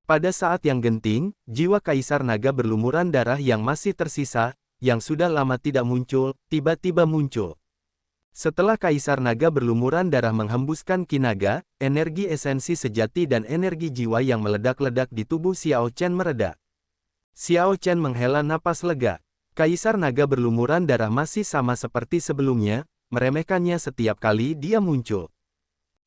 Pada saat yang genting, jiwa Kaisar Naga berlumuran darah yang masih tersisa, yang sudah lama tidak muncul, tiba-tiba muncul. Setelah Kaisar Naga berlumuran darah menghembuskan ki naga, energi esensi sejati dan energi jiwa yang meledak-ledak di tubuh Xiao Chen mereda. Xiao Chen menghela napas lega. Kaisar Naga berlumuran darah masih sama seperti sebelumnya, meremehkannya setiap kali dia muncul.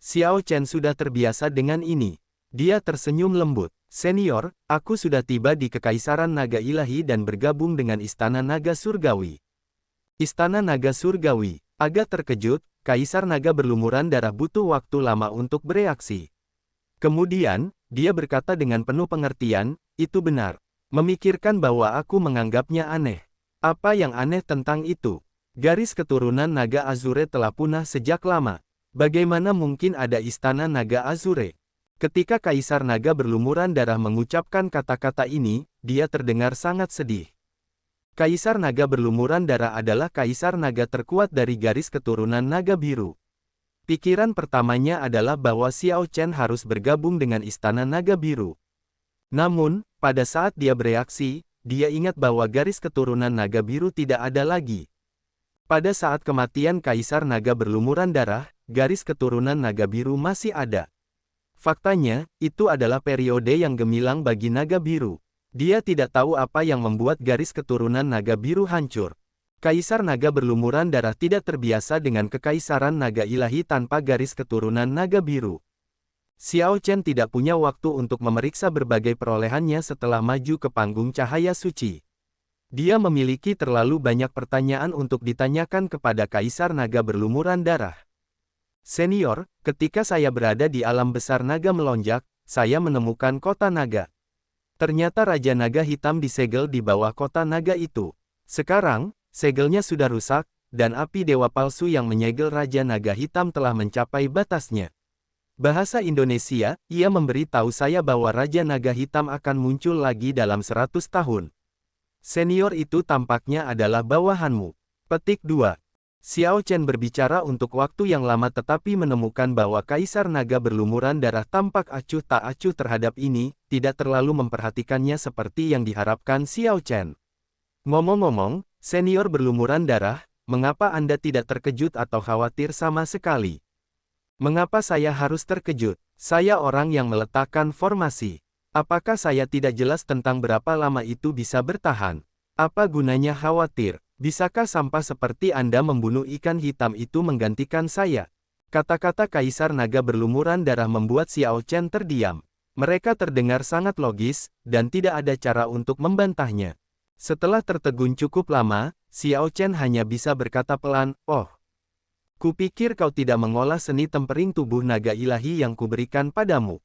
Xiao Chen sudah terbiasa dengan ini. Dia tersenyum lembut. Senior, aku sudah tiba di Kekaisaran Naga Ilahi dan bergabung dengan Istana Naga Surgawi. Istana Naga Surgawi. Agak terkejut, Kaisar Naga berlumuran darah butuh waktu lama untuk bereaksi. Kemudian, dia berkata dengan penuh pengertian, itu benar. Memikirkan bahwa aku menganggapnya aneh. Apa yang aneh tentang itu? Garis keturunan Naga Azure telah punah sejak lama. Bagaimana mungkin ada Istana Naga Azure? Ketika Kaisar Naga berlumuran darah mengucapkan kata-kata ini, dia terdengar sangat sedih. Kaisar Naga berlumuran darah adalah Kaisar Naga terkuat dari garis keturunan Naga Biru. Pikiran pertamanya adalah bahwa Xiao Chen harus bergabung dengan Istana Naga Biru. Namun, pada saat dia bereaksi, dia ingat bahwa garis keturunan Naga Biru tidak ada lagi. Pada saat kematian Kaisar Naga berlumuran darah, garis keturunan Naga Biru masih ada. Faktanya, itu adalah periode yang gemilang bagi Naga Biru. Dia tidak tahu apa yang membuat garis keturunan Naga Biru hancur. Kaisar Naga berlumuran darah tidak terbiasa dengan Kekaisaran Naga Ilahi tanpa garis keturunan Naga Biru. Xiao Chen tidak punya waktu untuk memeriksa berbagai perolehannya setelah maju ke panggung cahaya suci. Dia memiliki terlalu banyak pertanyaan untuk ditanyakan kepada Kaisar Naga berlumuran darah. Senior, ketika saya berada di alam besar naga melonjak, saya menemukan kota naga. Ternyata Raja Naga Hitam disegel di bawah kota naga itu. Sekarang, segelnya sudah rusak, dan api dewa palsu yang menyegel Raja Naga Hitam telah mencapai batasnya. Bahasa Indonesia, ia memberi tahu saya bahwa Raja Naga Hitam akan muncul lagi dalam 100 tahun. Senior itu tampaknya adalah bawahanmu. Petik 2. Xiao Chen berbicara untuk waktu yang lama tetapi menemukan bahwa Kaisar Naga berlumuran darah tampak acuh tak acuh terhadap ini, tidak terlalu memperhatikannya seperti yang diharapkan Xiao Chen. Ngomong-ngomong, senior berlumuran darah, mengapa Anda tidak terkejut atau khawatir sama sekali? Mengapa saya harus terkejut? Saya orang yang meletakkan formasi. Apakah saya tidak jelas tentang berapa lama itu bisa bertahan? Apa gunanya khawatir? Bisakah sampah seperti Anda membunuh ikan hitam itu menggantikan saya? Kata-kata Kaisar Naga berlumuran darah membuat Xiao Chen terdiam. Mereka terdengar sangat logis, dan tidak ada cara untuk membantahnya. Setelah tertegun cukup lama, Xiao Chen hanya bisa berkata pelan, "Oh, kupikir kau tidak mengolah seni tempering tubuh naga ilahi yang kuberikan padamu."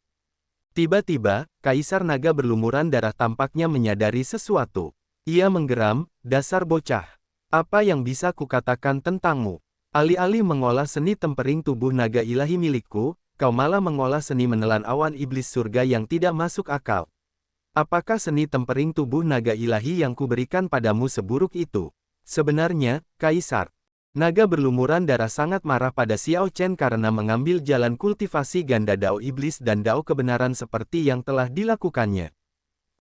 Tiba-tiba, Kaisar Naga berlumuran darah tampaknya menyadari sesuatu. Ia menggeram, "Dasar bocah. Apa yang bisa kukatakan tentangmu? Alih-alih mengolah seni tempering tubuh naga ilahi milikku, kau malah mengolah seni menelan awan iblis surga yang tidak masuk akal. Apakah seni tempering tubuh naga ilahi yang kuberikan padamu seburuk itu?" Sebenarnya, Kaisar Naga berlumuran darah sangat marah pada Xiao Chen karena mengambil jalan kultivasi ganda dao iblis dan dao kebenaran seperti yang telah dilakukannya.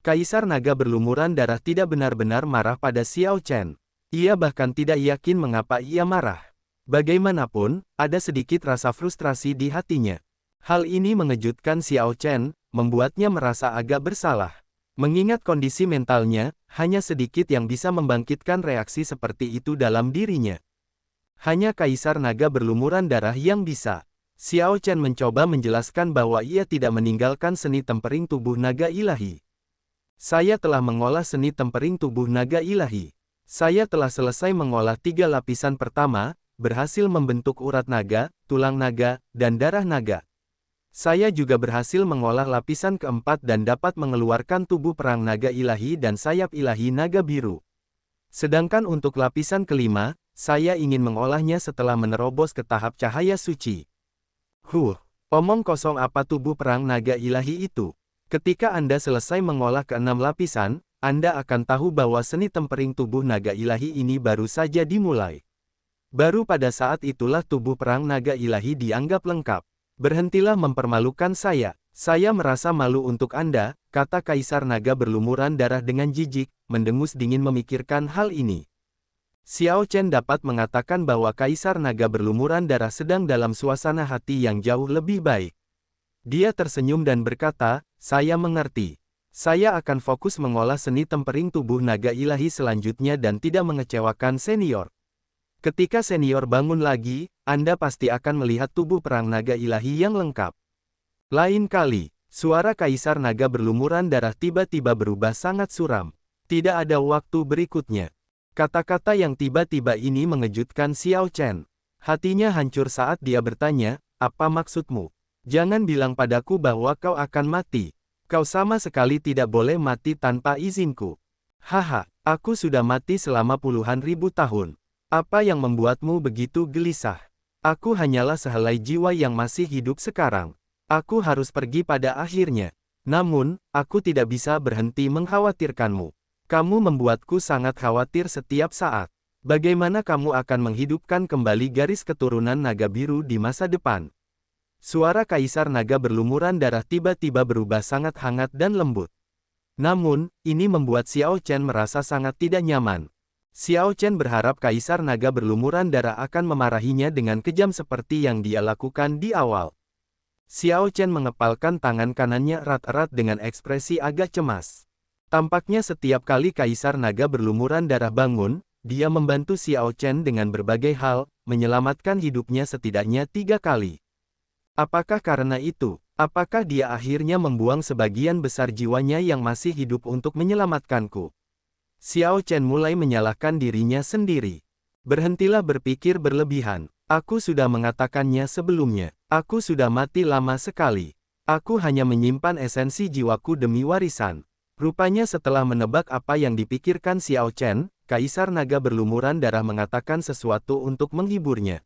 Kaisar Naga berlumuran darah tidak benar-benar marah pada Xiao Chen. Ia bahkan tidak yakin mengapa ia marah. Bagaimanapun, ada sedikit rasa frustrasi di hatinya. Hal ini mengejutkan Xiao Chen, membuatnya merasa agak bersalah. Mengingat kondisi mentalnya, hanya sedikit yang bisa membangkitkan reaksi seperti itu dalam dirinya. Hanya Kaisar Naga berlumuran darah yang bisa. Xiao Chen mencoba menjelaskan bahwa ia tidak meninggalkan seni tempering tubuh naga ilahi. Saya telah mengolah seni tempering tubuh naga ilahi. Saya telah selesai mengolah 3 lapisan pertama, berhasil membentuk urat naga, tulang naga, dan darah naga. Saya juga berhasil mengolah lapisan keempat dan dapat mengeluarkan tubuh perang naga ilahi dan sayap ilahi naga biru. Sedangkan untuk lapisan kelima, saya ingin mengolahnya setelah menerobos ke tahap cahaya suci. Omong kosong apa tubuh perang naga ilahi itu? Ketika Anda selesai mengolah ke-6 lapisan, Anda akan tahu bahwa seni tempering tubuh naga ilahi ini baru saja dimulai. Baru pada saat itulah tubuh perang naga ilahi dianggap lengkap. Berhentilah mempermalukan saya. Saya merasa malu untuk Anda, kata Kaisar Naga berlumuran darah dengan jijik, mendengus dingin memikirkan hal ini. Xiao Chen dapat mengatakan bahwa Kaisar Naga berlumuran darah sedang dalam suasana hati yang jauh lebih baik. Dia tersenyum dan berkata, saya mengerti. Saya akan fokus mengolah seni tempering tubuh naga ilahi selanjutnya dan tidak mengecewakan senior. Ketika senior bangun lagi, Anda pasti akan melihat tubuh perang naga ilahi yang lengkap. Lain kali, suara Kaisar Naga berlumuran darah tiba-tiba berubah sangat suram. Tidak ada waktu berikutnya. Kata-kata yang tiba-tiba ini mengejutkan Xiao Chen. Hatinya hancur saat dia bertanya, apa maksudmu? Jangan bilang padaku bahwa kau akan mati. Kau sama sekali tidak boleh mati tanpa izinku. Haha, aku sudah mati selama puluhan ribu tahun. Apa yang membuatmu begitu gelisah? Aku hanyalah sehelai jiwa yang masih hidup sekarang. Aku harus pergi pada akhirnya. Namun, aku tidak bisa berhenti mengkhawatirkanmu. Kamu membuatku sangat khawatir setiap saat. Bagaimana kamu akan menghidupkan kembali garis keturunan naga biru di masa depan? Suara Kaisar Naga berlumuran darah tiba-tiba berubah sangat hangat dan lembut. Namun, ini membuat Xiao Chen merasa sangat tidak nyaman. Xiao Chen berharap Kaisar Naga berlumuran darah akan memarahinya dengan kejam seperti yang dia lakukan di awal. Xiao Chen mengepalkan tangan kanannya erat-erat dengan ekspresi agak cemas. Tampaknya setiap kali Kaisar Naga berlumuran darah bangun, dia membantu Xiao Chen dengan berbagai hal, menyelamatkan hidupnya setidaknya 3 kali. Apakah karena itu? Apakah dia akhirnya membuang sebagian besar jiwanya yang masih hidup untuk menyelamatkanku? Xiao Chen mulai menyalahkan dirinya sendiri. Berhentilah berpikir berlebihan. Aku sudah mengatakannya sebelumnya. Aku sudah mati lama sekali. Aku hanya menyimpan esensi jiwaku demi warisan. Rupanya setelah menebak apa yang dipikirkan Xiao Chen, Kaisar Naga berlumuran darah mengatakan sesuatu untuk menghiburnya.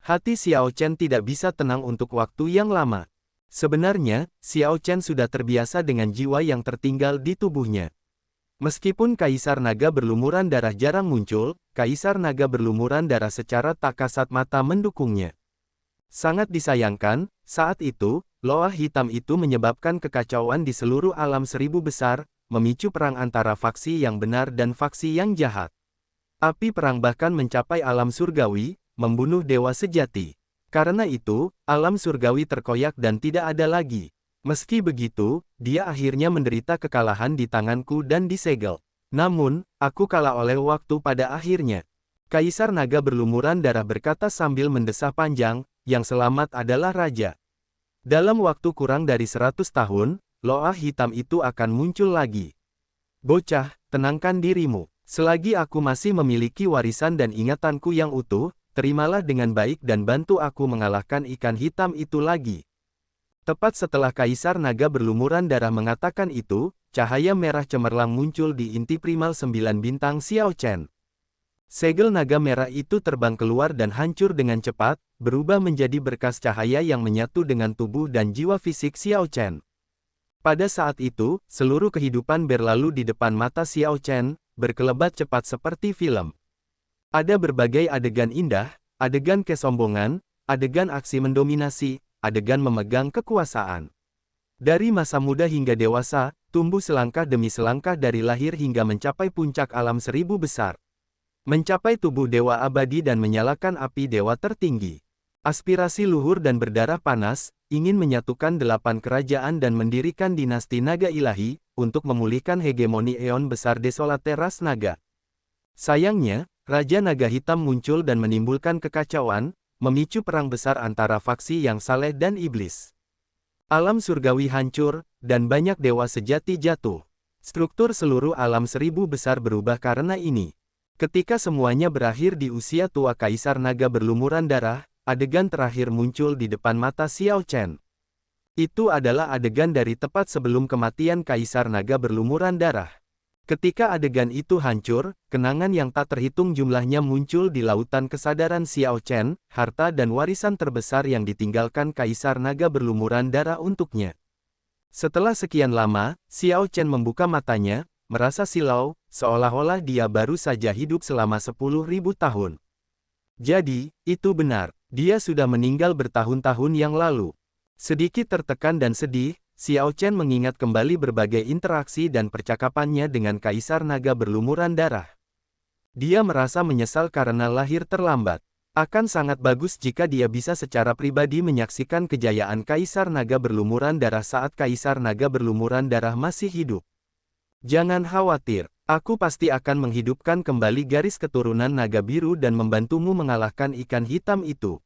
Hati Xiao Chen tidak bisa tenang untuk waktu yang lama. Sebenarnya, Xiao Chen sudah terbiasa dengan jiwa yang tertinggal di tubuhnya. Meskipun Kaisar Naga berlumuran darah jarang muncul, Kaisar Naga berlumuran darah secara tak kasat mata mendukungnya. Sangat disayangkan, saat itu, loah hitam itu menyebabkan kekacauan di seluruh alam seribu besar, memicu perang antara faksi yang benar dan faksi yang jahat. Api perang bahkan mencapai alam surgawi, membunuh dewa sejati. Karena itu, alam surgawi terkoyak dan tidak ada lagi. Meski begitu, dia akhirnya menderita kekalahan di tanganku dan disegel. Namun, aku kalah oleh waktu pada akhirnya. Kaisar Naga berlumuran darah berkata sambil mendesah panjang, yang selamat adalah raja. Dalam waktu kurang dari 100 tahun, loah hitam itu akan muncul lagi. Bocah, tenangkan dirimu. Selagi aku masih memiliki warisan dan ingatanku yang utuh, terimalah dengan baik dan bantu aku mengalahkan ikan hitam itu lagi. Tepat setelah Kaisar Naga berlumuran darah mengatakan itu, cahaya merah cemerlang muncul di inti primal 9 bintang Xiao Chen. Segel naga merah itu terbang keluar dan hancur dengan cepat, berubah menjadi berkas cahaya yang menyatu dengan tubuh dan jiwa fisik Xiao Chen. Pada saat itu, seluruh kehidupan berlalu di depan mata Xiao Chen, berkelebat cepat seperti film. Ada berbagai adegan indah, adegan kesombongan, adegan aksi mendominasi, adegan memegang kekuasaan. Dari masa muda hingga dewasa, tumbuh selangkah demi selangkah dari lahir hingga mencapai puncak alam seribu besar. Mencapai tubuh dewa abadi dan menyalakan api dewa tertinggi. Aspirasi luhur dan berdarah panas, ingin menyatukan 8 kerajaan dan mendirikan dinasti naga ilahi, untuk memulihkan hegemoni eon besar desolate ras naga. Sayangnya, Raja Naga Hitam muncul dan menimbulkan kekacauan, memicu perang besar antara faksi yang saleh dan iblis. Alam surgawi hancur, dan banyak dewa sejati jatuh. Struktur seluruh alam seribu besar berubah karena ini. Ketika semuanya berakhir di usia tua Kaisar Naga berlumuran darah, adegan terakhir muncul di depan mata Xiao Chen. Itu adalah adegan dari tepat sebelum kematian Kaisar Naga berlumuran darah. Ketika adegan itu hancur, kenangan yang tak terhitung jumlahnya muncul di lautan kesadaran Xiao Chen, harta dan warisan terbesar yang ditinggalkan Kaisar Naga berlumuran darah untuknya. Setelah sekian lama, Xiao Chen membuka matanya, merasa silau, seolah-olah dia baru saja hidup selama 10.000 tahun. Jadi, itu benar, dia sudah meninggal bertahun-tahun yang lalu. Sedikit tertekan dan sedih, Xiao Chen mengingat kembali berbagai interaksi dan percakapannya dengan Kaisar Naga berlumuran darah. Dia merasa menyesal karena lahir terlambat. Akan sangat bagus jika dia bisa secara pribadi menyaksikan kejayaan Kaisar Naga berlumuran darah saat Kaisar Naga berlumuran darah masih hidup. Jangan khawatir, aku pasti akan menghidupkan kembali garis keturunan naga biru dan membantumu mengalahkan ikan hitam itu.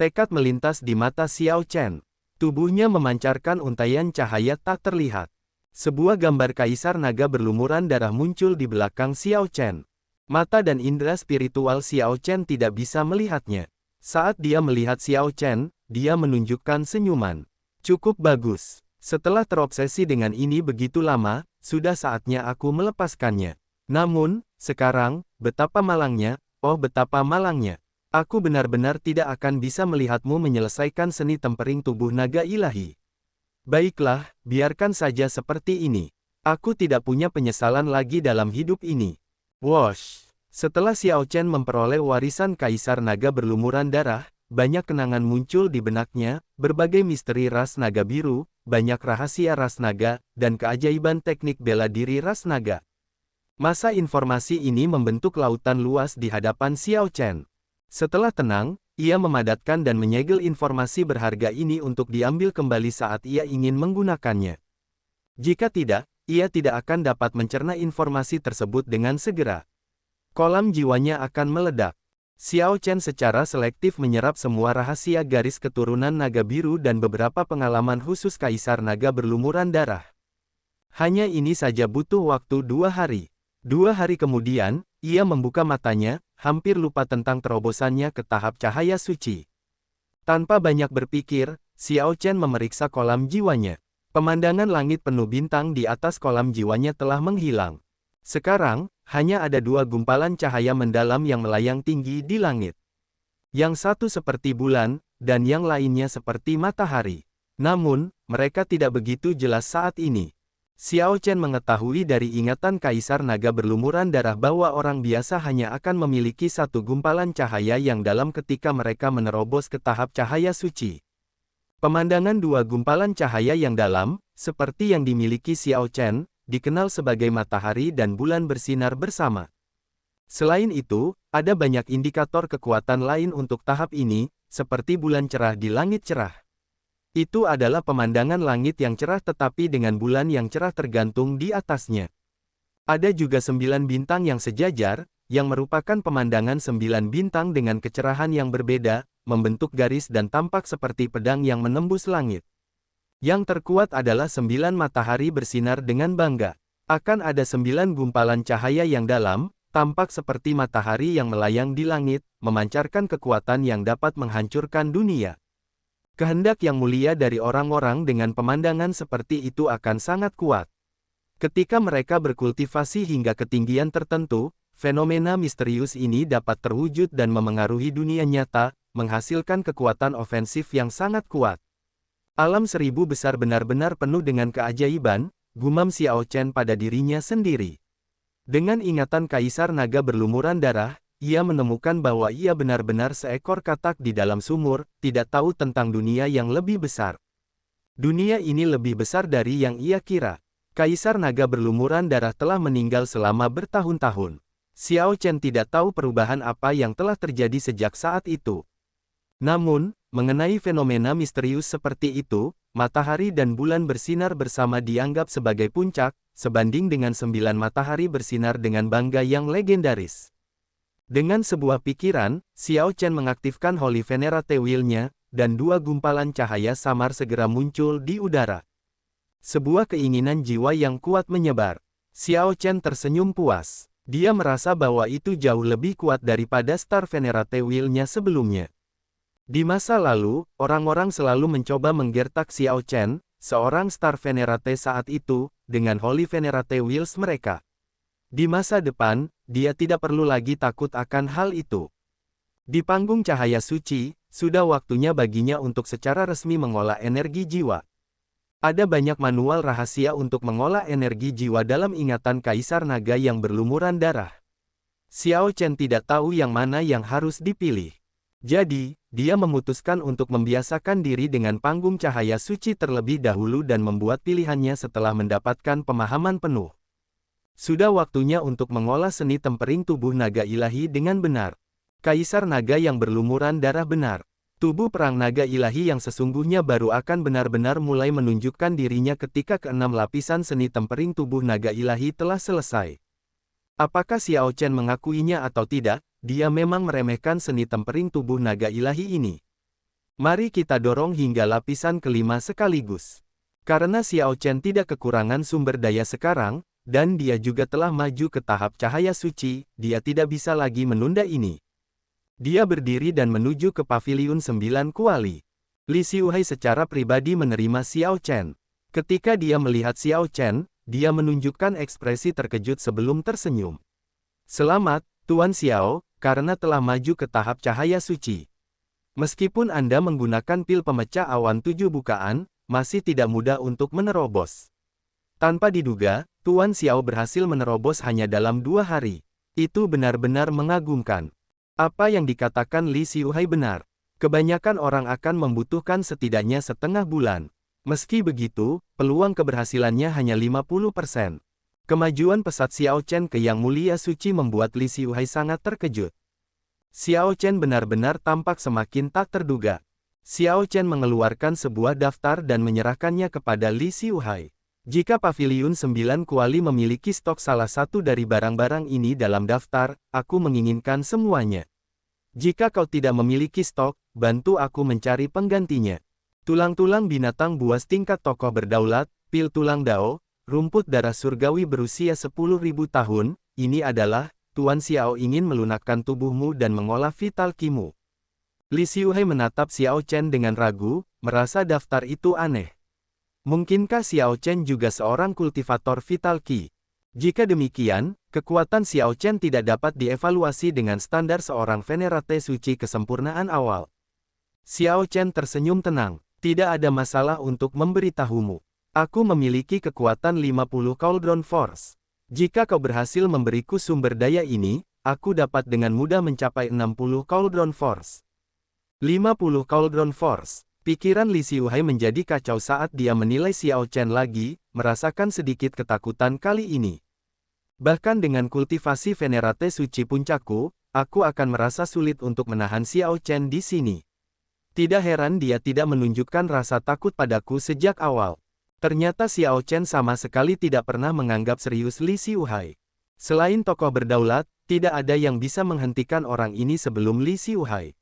Tekad melintas di mata Xiao Chen. Tubuhnya memancarkan untaian cahaya tak terlihat. Sebuah gambar Kaisar Naga berlumuran darah muncul di belakang Xiao Chen. Mata dan indera spiritual Xiao Chen tidak bisa melihatnya. Saat dia melihat Xiao Chen, dia menunjukkan senyuman. Cukup bagus. Setelah terobsesi dengan ini begitu lama, sudah saatnya aku melepaskannya. Namun, sekarang, betapa malangnya, oh betapa malangnya. Aku benar-benar tidak akan bisa melihatmu menyelesaikan seni tempering tubuh naga ilahi. Baiklah, biarkan saja seperti ini. Aku tidak punya penyesalan lagi dalam hidup ini. Wosh! Setelah Xiao Chen memperoleh warisan Kaisar Naga berlumuran darah, banyak kenangan muncul di benaknya, berbagai misteri ras naga biru, banyak rahasia ras naga, dan keajaiban teknik bela diri ras naga. Masa informasi ini membentuk lautan luas di hadapan Xiao Chen. Setelah tenang, ia memadatkan dan menyegel informasi berharga ini untuk diambil kembali saat ia ingin menggunakannya. Jika tidak, ia tidak akan dapat mencerna informasi tersebut dengan segera. Kolam jiwanya akan meledak. Xiao Chen secara selektif menyerap semua rahasia garis keturunan naga biru dan beberapa pengalaman khusus Kaisar Naga berlumuran darah. Hanya ini saja butuh waktu 2 hari. 2 hari kemudian, ia membuka matanya, hampir lupa tentang terobosannya ke tahap cahaya suci. Tanpa banyak berpikir, Xiao Chen memeriksa kolam jiwanya. Pemandangan langit penuh bintang di atas kolam jiwanya telah menghilang. Sekarang, hanya ada 2 gumpalan cahaya mendalam yang melayang tinggi di langit. Yang satu seperti bulan, dan yang lainnya seperti matahari. Namun, mereka tidak begitu jelas saat ini. Xiao Chen mengetahui dari ingatan Kaisar Naga berlumuran darah bahwa orang biasa hanya akan memiliki 1 gumpalan cahaya yang dalam ketika mereka menerobos ke tahap cahaya suci. Pemandangan 2 gumpalan cahaya yang dalam, seperti yang dimiliki Xiao Chen, dikenal sebagai matahari dan bulan bersinar bersama. Selain itu, ada banyak indikator kekuatan lain untuk tahap ini, seperti bulan cerah di langit cerah. Itu adalah pemandangan langit yang cerah tetapi dengan bulan yang cerah tergantung di atasnya. Ada juga 9 bintang yang sejajar, yang merupakan pemandangan 9 bintang dengan kecerahan yang berbeda, membentuk garis dan tampak seperti pedang yang menembus langit. Yang terkuat adalah 9 matahari bersinar dengan bangga. Akan ada 9 gumpalan cahaya yang dalam, tampak seperti matahari yang melayang di langit, memancarkan kekuatan yang dapat menghancurkan dunia. Kehendak yang mulia dari orang-orang dengan pemandangan seperti itu akan sangat kuat. Ketika mereka berkultivasi hingga ketinggian tertentu, fenomena misterius ini dapat terwujud dan memengaruhi dunia nyata, menghasilkan kekuatan ofensif yang sangat kuat. Alam seribu besar benar-benar penuh dengan keajaiban, gumam Xiao Chen pada dirinya sendiri. Dengan ingatan Kaisar Naga berlumuran darah, ia menemukan bahwa ia benar-benar seekor katak di dalam sumur, tidak tahu tentang dunia yang lebih besar. Dunia ini lebih besar dari yang ia kira. Kaisar Naga berlumuran darah telah meninggal selama bertahun-tahun. Xiao Chen tidak tahu perubahan apa yang telah terjadi sejak saat itu. Namun, mengenai fenomena misterius seperti itu, matahari dan bulan bersinar bersama dianggap sebagai puncak, sebanding dengan 9 matahari bersinar dengan bangga yang legendaris. Dengan sebuah pikiran, Xiao Chen mengaktifkan Holy Venerate Wheel-nya, dan 2 gumpalan cahaya samar segera muncul di udara. Sebuah keinginan jiwa yang kuat menyebar. Xiao Chen tersenyum puas. Dia merasa bahwa itu jauh lebih kuat daripada Star Venerate Wheel-nya sebelumnya. Di masa lalu, orang-orang selalu mencoba menggertak Xiao Chen, seorang Star Venerate saat itu, dengan Holy Venerate Wheels mereka. Di masa depan, dia tidak perlu lagi takut akan hal itu. Di panggung cahaya suci, sudah waktunya baginya untuk secara resmi mengolah energi jiwa. Ada banyak manual rahasia untuk mengolah energi jiwa dalam ingatan Kaisar Naga yang berlumuran darah. Xiao Chen tidak tahu yang mana yang harus dipilih. Jadi, dia memutuskan untuk membiasakan diri dengan panggung cahaya suci terlebih dahulu dan membuat pilihannya setelah mendapatkan pemahaman penuh. Sudah waktunya untuk mengolah seni tempering tubuh naga ilahi dengan benar. Kaisar naga yang berlumuran darah benar. Tubuh perang naga ilahi yang sesungguhnya baru akan benar-benar mulai menunjukkan dirinya ketika keenam lapisan seni tempering tubuh naga ilahi telah selesai. Apakah Xiao Chen mengakuinya atau tidak, dia memang meremehkan seni tempering tubuh naga ilahi ini. Mari kita dorong hingga lapisan kelima sekaligus. Karena Xiao Chen tidak kekurangan sumber daya sekarang, dan dia juga telah maju ke tahap cahaya suci, dia tidak bisa lagi menunda ini. Dia berdiri dan menuju ke paviliun 9 kuali. Li Xiuhai secara pribadi menerima Xiao Chen. Ketika dia melihat Xiao Chen, dia menunjukkan ekspresi terkejut sebelum tersenyum. Selamat, Tuan Xiao, karena telah maju ke tahap cahaya suci. Meskipun Anda menggunakan pil pemecah awan 7 bukaan, masih tidak mudah untuk menerobos. Tanpa diduga, Tuan Xiao berhasil menerobos hanya dalam 2 hari. Itu benar-benar mengagumkan. Apa yang dikatakan Li Xiuhai benar. Kebanyakan orang akan membutuhkan setidaknya setengah bulan. Meski begitu, peluang keberhasilannya hanya 50%. Kemajuan pesat Xiao Chen ke Yang Mulia Suci membuat Li Xiuhai sangat terkejut. Xiao Chen benar-benar tampak semakin tak terduga. Xiao Chen mengeluarkan sebuah daftar dan menyerahkannya kepada Li Xiuhai. Jika paviliun 9 kuali memiliki stok salah satu dari barang-barang ini dalam daftar, aku menginginkan semuanya. Jika kau tidak memiliki stok, bantu aku mencari penggantinya. Tulang-tulang binatang buas tingkat tokoh berdaulat, pil tulang dao, rumput darah surgawi berusia 10.000 tahun, ini adalah, Tuan Xiao ingin melunakkan tubuhmu dan mengolah vital kimu. Li Xiuhai menatap Xiao Chen dengan ragu, merasa daftar itu aneh. Mungkinkah Xiao Chen juga seorang kultivator vital ki? Jika demikian, kekuatan Xiao Chen tidak dapat dievaluasi dengan standar seorang venerate suci kesempurnaan awal. Xiao Chen tersenyum tenang. Tidak ada masalah untuk memberitahumu. Aku memiliki kekuatan 50 Cauldron Force. Jika kau berhasil memberiku sumber daya ini, aku dapat dengan mudah mencapai 60 Cauldron Force. 50 Cauldron Force. Pikiran Li Xiuhai menjadi kacau saat dia menilai Xiao Chen lagi, merasakan sedikit ketakutan kali ini. Bahkan dengan kultivasi venerate suci puncakku, aku akan merasa sulit untuk menahan Xiao Chen di sini. Tidak heran dia tidak menunjukkan rasa takut padaku sejak awal. Ternyata Xiao Chen sama sekali tidak pernah menganggap serius Li Xiuhai. Selain tokoh berdaulat, tidak ada yang bisa menghentikan orang ini sebelum Li Xiuhai.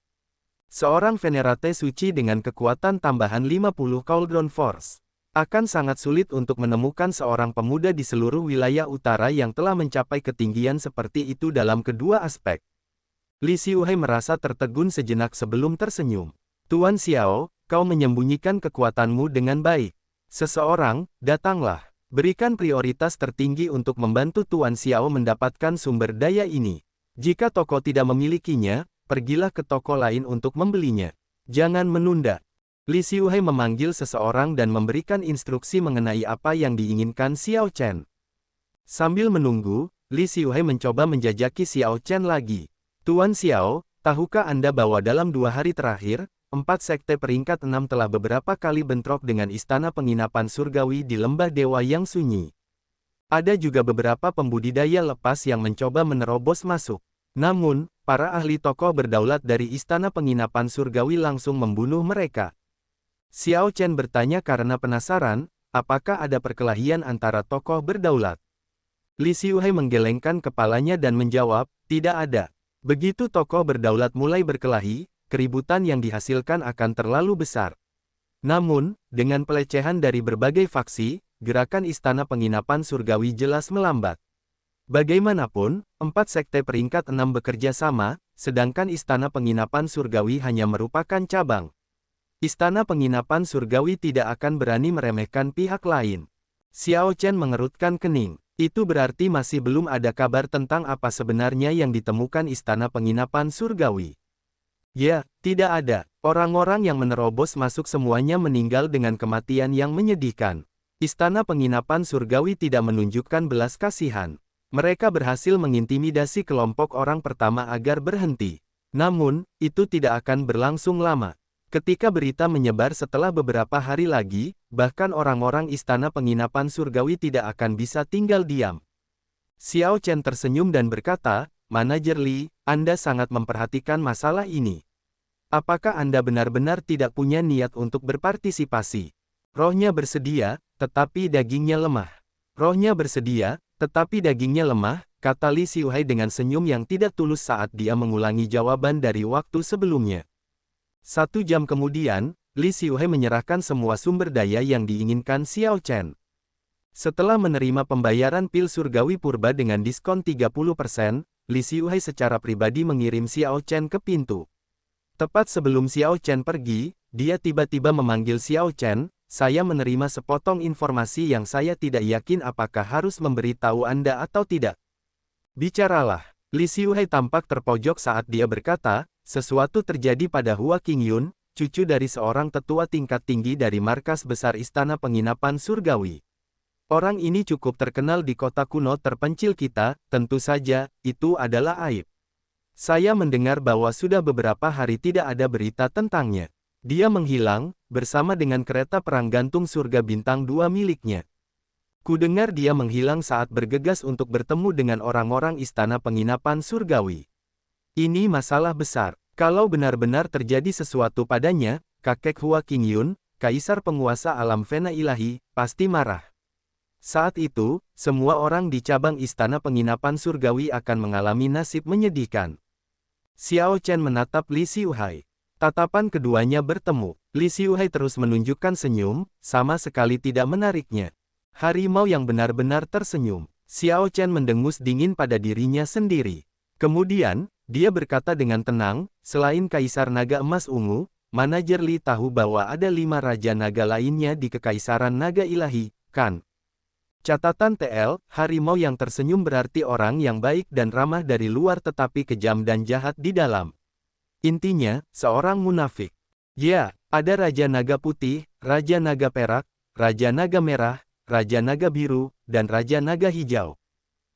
Seorang venerate suci dengan kekuatan tambahan 50 Cauldron Force. Akan sangat sulit untuk menemukan seorang pemuda di seluruh wilayah utara yang telah mencapai ketinggian seperti itu dalam kedua aspek. Li Xiuhai merasa tertegun sejenak sebelum tersenyum. Tuan Xiao, kau menyembunyikan kekuatanmu dengan baik. Seseorang, datanglah. Berikan prioritas tertinggi untuk membantu Tuan Xiao mendapatkan sumber daya ini. Jika toko tidak memilikinya, pergilah ke toko lain untuk membelinya. Jangan menunda. Li Xiuhai memanggil seseorang dan memberikan instruksi mengenai apa yang diinginkan Xiao Chen. Sambil menunggu, Li Xiuhai mencoba menjajaki Xiao Chen lagi. Tuan Xiao, tahukah Anda bahwa dalam 2 hari terakhir, 4 sekte peringkat 6 telah beberapa kali bentrok dengan istana penginapan surgawi di lembah dewa yang sunyi. Ada juga beberapa pembudidaya lepas yang mencoba menerobos masuk. Namun, para ahli tokoh berdaulat dari istana penginapan surgawi langsung membunuh mereka. Xiao Chen bertanya karena penasaran, apakah ada perkelahian antara tokoh berdaulat. Li Xiuhai menggelengkan kepalanya dan menjawab, tidak ada. Begitu tokoh berdaulat mulai berkelahi, keributan yang dihasilkan akan terlalu besar. Namun, dengan pelecehan dari berbagai faksi, gerakan istana penginapan surgawi jelas melambat. Bagaimanapun, 4 sekte peringkat 6 bekerja sama, sedangkan istana penginapan surgawi hanya merupakan cabang. Istana penginapan surgawi tidak akan berani meremehkan pihak lain. Xiao Chen mengerutkan kening. Itu berarti masih belum ada kabar tentang apa sebenarnya yang ditemukan istana penginapan surgawi. Ya, tidak ada. Orang-orang yang menerobos masuk semuanya meninggal dengan kematian yang menyedihkan. Istana penginapan surgawi tidak menunjukkan belas kasihan. Mereka berhasil mengintimidasi kelompok orang pertama agar berhenti. Namun, itu tidak akan berlangsung lama. Ketika berita menyebar setelah beberapa hari lagi, bahkan orang-orang istana penginapan surgawi tidak akan bisa tinggal diam. Xiao Chen tersenyum dan berkata, "Manajer Li, Anda sangat memperhatikan masalah ini. Apakah Anda benar-benar tidak punya niat untuk berpartisipasi? Rohnya bersedia, tetapi dagingnya lemah." "Rohnya bersedia, tetapi dagingnya lemah," kata Li Xiuhai dengan senyum yang tidak tulus saat dia mengulangi jawaban dari waktu sebelumnya. 1 jam kemudian, Li Xiuhai menyerahkan semua sumber daya yang diinginkan Xiao Chen. Setelah menerima pembayaran pil surgawi purba dengan diskon 30%, Li Xiuhai secara pribadi mengirim Xiao Chen ke pintu. Tepat sebelum Xiao Chen pergi, dia tiba-tiba memanggil Xiao Chen, "Saya menerima sepotong informasi yang saya tidak yakin apakah harus memberitahu Anda atau tidak." "Bicaralah." Li Xiuhai tampak terpojok saat dia berkata, "Sesuatu terjadi pada Hua Qingyun, cucu dari seorang tetua tingkat tinggi dari markas besar Istana Penginapan Surgawi. Orang ini cukup terkenal di kota kuno terpencil kita, tentu saja, itu adalah aib. Saya mendengar bahwa sudah beberapa hari tidak ada berita tentangnya. Dia menghilang, bersama dengan kereta perang gantung surga bintang 2 miliknya. Kudengar dia menghilang saat bergegas untuk bertemu dengan orang-orang Istana Penginapan Surgawi. Ini masalah besar. Kalau benar-benar terjadi sesuatu padanya, kakek Hua Qingyun, kaisar penguasa alam fena ilahi, pasti marah. Saat itu, semua orang di cabang Istana Penginapan Surgawi akan mengalami nasib menyedihkan." Xiao Chen menatap Li Xiuhai. Tatapan keduanya bertemu. Li Xiuhai terus menunjukkan senyum, sama sekali tidak menariknya. Harimau yang benar-benar tersenyum. Xiao Chen mendengus dingin pada dirinya sendiri. Kemudian, dia berkata dengan tenang, "Selain Kaisar Naga Emas Ungu, manajer Li tahu bahwa ada 5 Raja Naga lainnya di Kekaisaran Naga Ilahi, kan?" Catatan TL, harimau yang tersenyum berarti orang yang baik dan ramah dari luar tetapi kejam dan jahat di dalam. Intinya, seorang munafik. Ya, ada Raja Naga Putih, Raja Naga Perak, Raja Naga Merah, Raja Naga Biru, dan Raja Naga Hijau.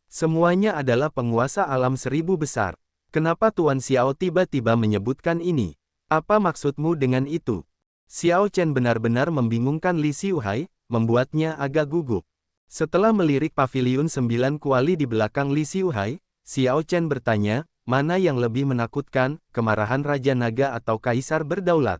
Semuanya adalah penguasa alam 1000 besar. Kenapa Tuan Xiao tiba-tiba menyebutkan ini? Apa maksudmu dengan itu? Xiao Chen benar-benar membingungkan Li Xiuhai, membuatnya agak gugup. Setelah melirik paviliun 9 kuali di belakang Li Xiuhai, Xiao Chen bertanya, "Mana yang lebih menakutkan, kemarahan Raja Naga atau Kaisar Berdaulat?"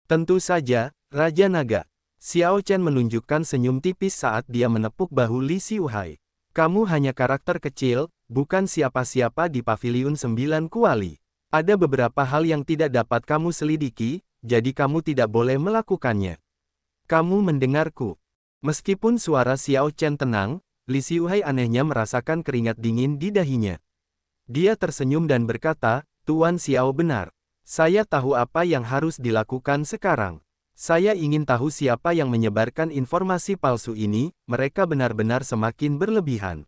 "Tentu saja, Raja Naga." Xiao Chen menunjukkan senyum tipis saat dia menepuk bahu Li Xiuhai. "Kamu hanya karakter kecil, bukan siapa-siapa di paviliun 9 kuali. Ada beberapa hal yang tidak dapat kamu selidiki, jadi kamu tidak boleh melakukannya. Kamu mendengarku?" Meskipun suara Xiao Chen tenang, Li Xiuhai anehnya merasakan keringat dingin di dahinya. Dia tersenyum dan berkata, "Tuan Xiao benar. Saya tahu apa yang harus dilakukan sekarang. Saya ingin tahu siapa yang menyebarkan informasi palsu ini, mereka benar-benar semakin berlebihan."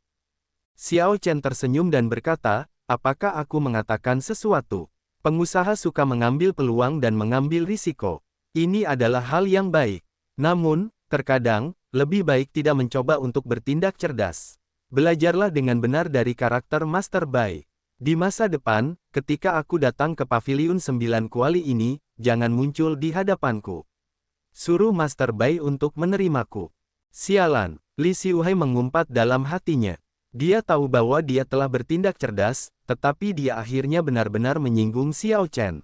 Xiao Chen tersenyum dan berkata, "Apakah aku mengatakan sesuatu? Pengusaha suka mengambil peluang dan mengambil risiko. Ini adalah hal yang baik. Namun, terkadang, lebih baik tidak mencoba untuk bertindak cerdas. Belajarlah dengan benar dari karakter Master Bai. Di masa depan, ketika aku datang ke paviliun 9 kuali ini, jangan muncul di hadapanku. Suruh Master Bai untuk menerimaku." Sialan, Li Xiuhai mengumpat dalam hatinya. Dia tahu bahwa dia telah bertindak cerdas, tetapi dia akhirnya benar-benar menyinggung Xiao Chen.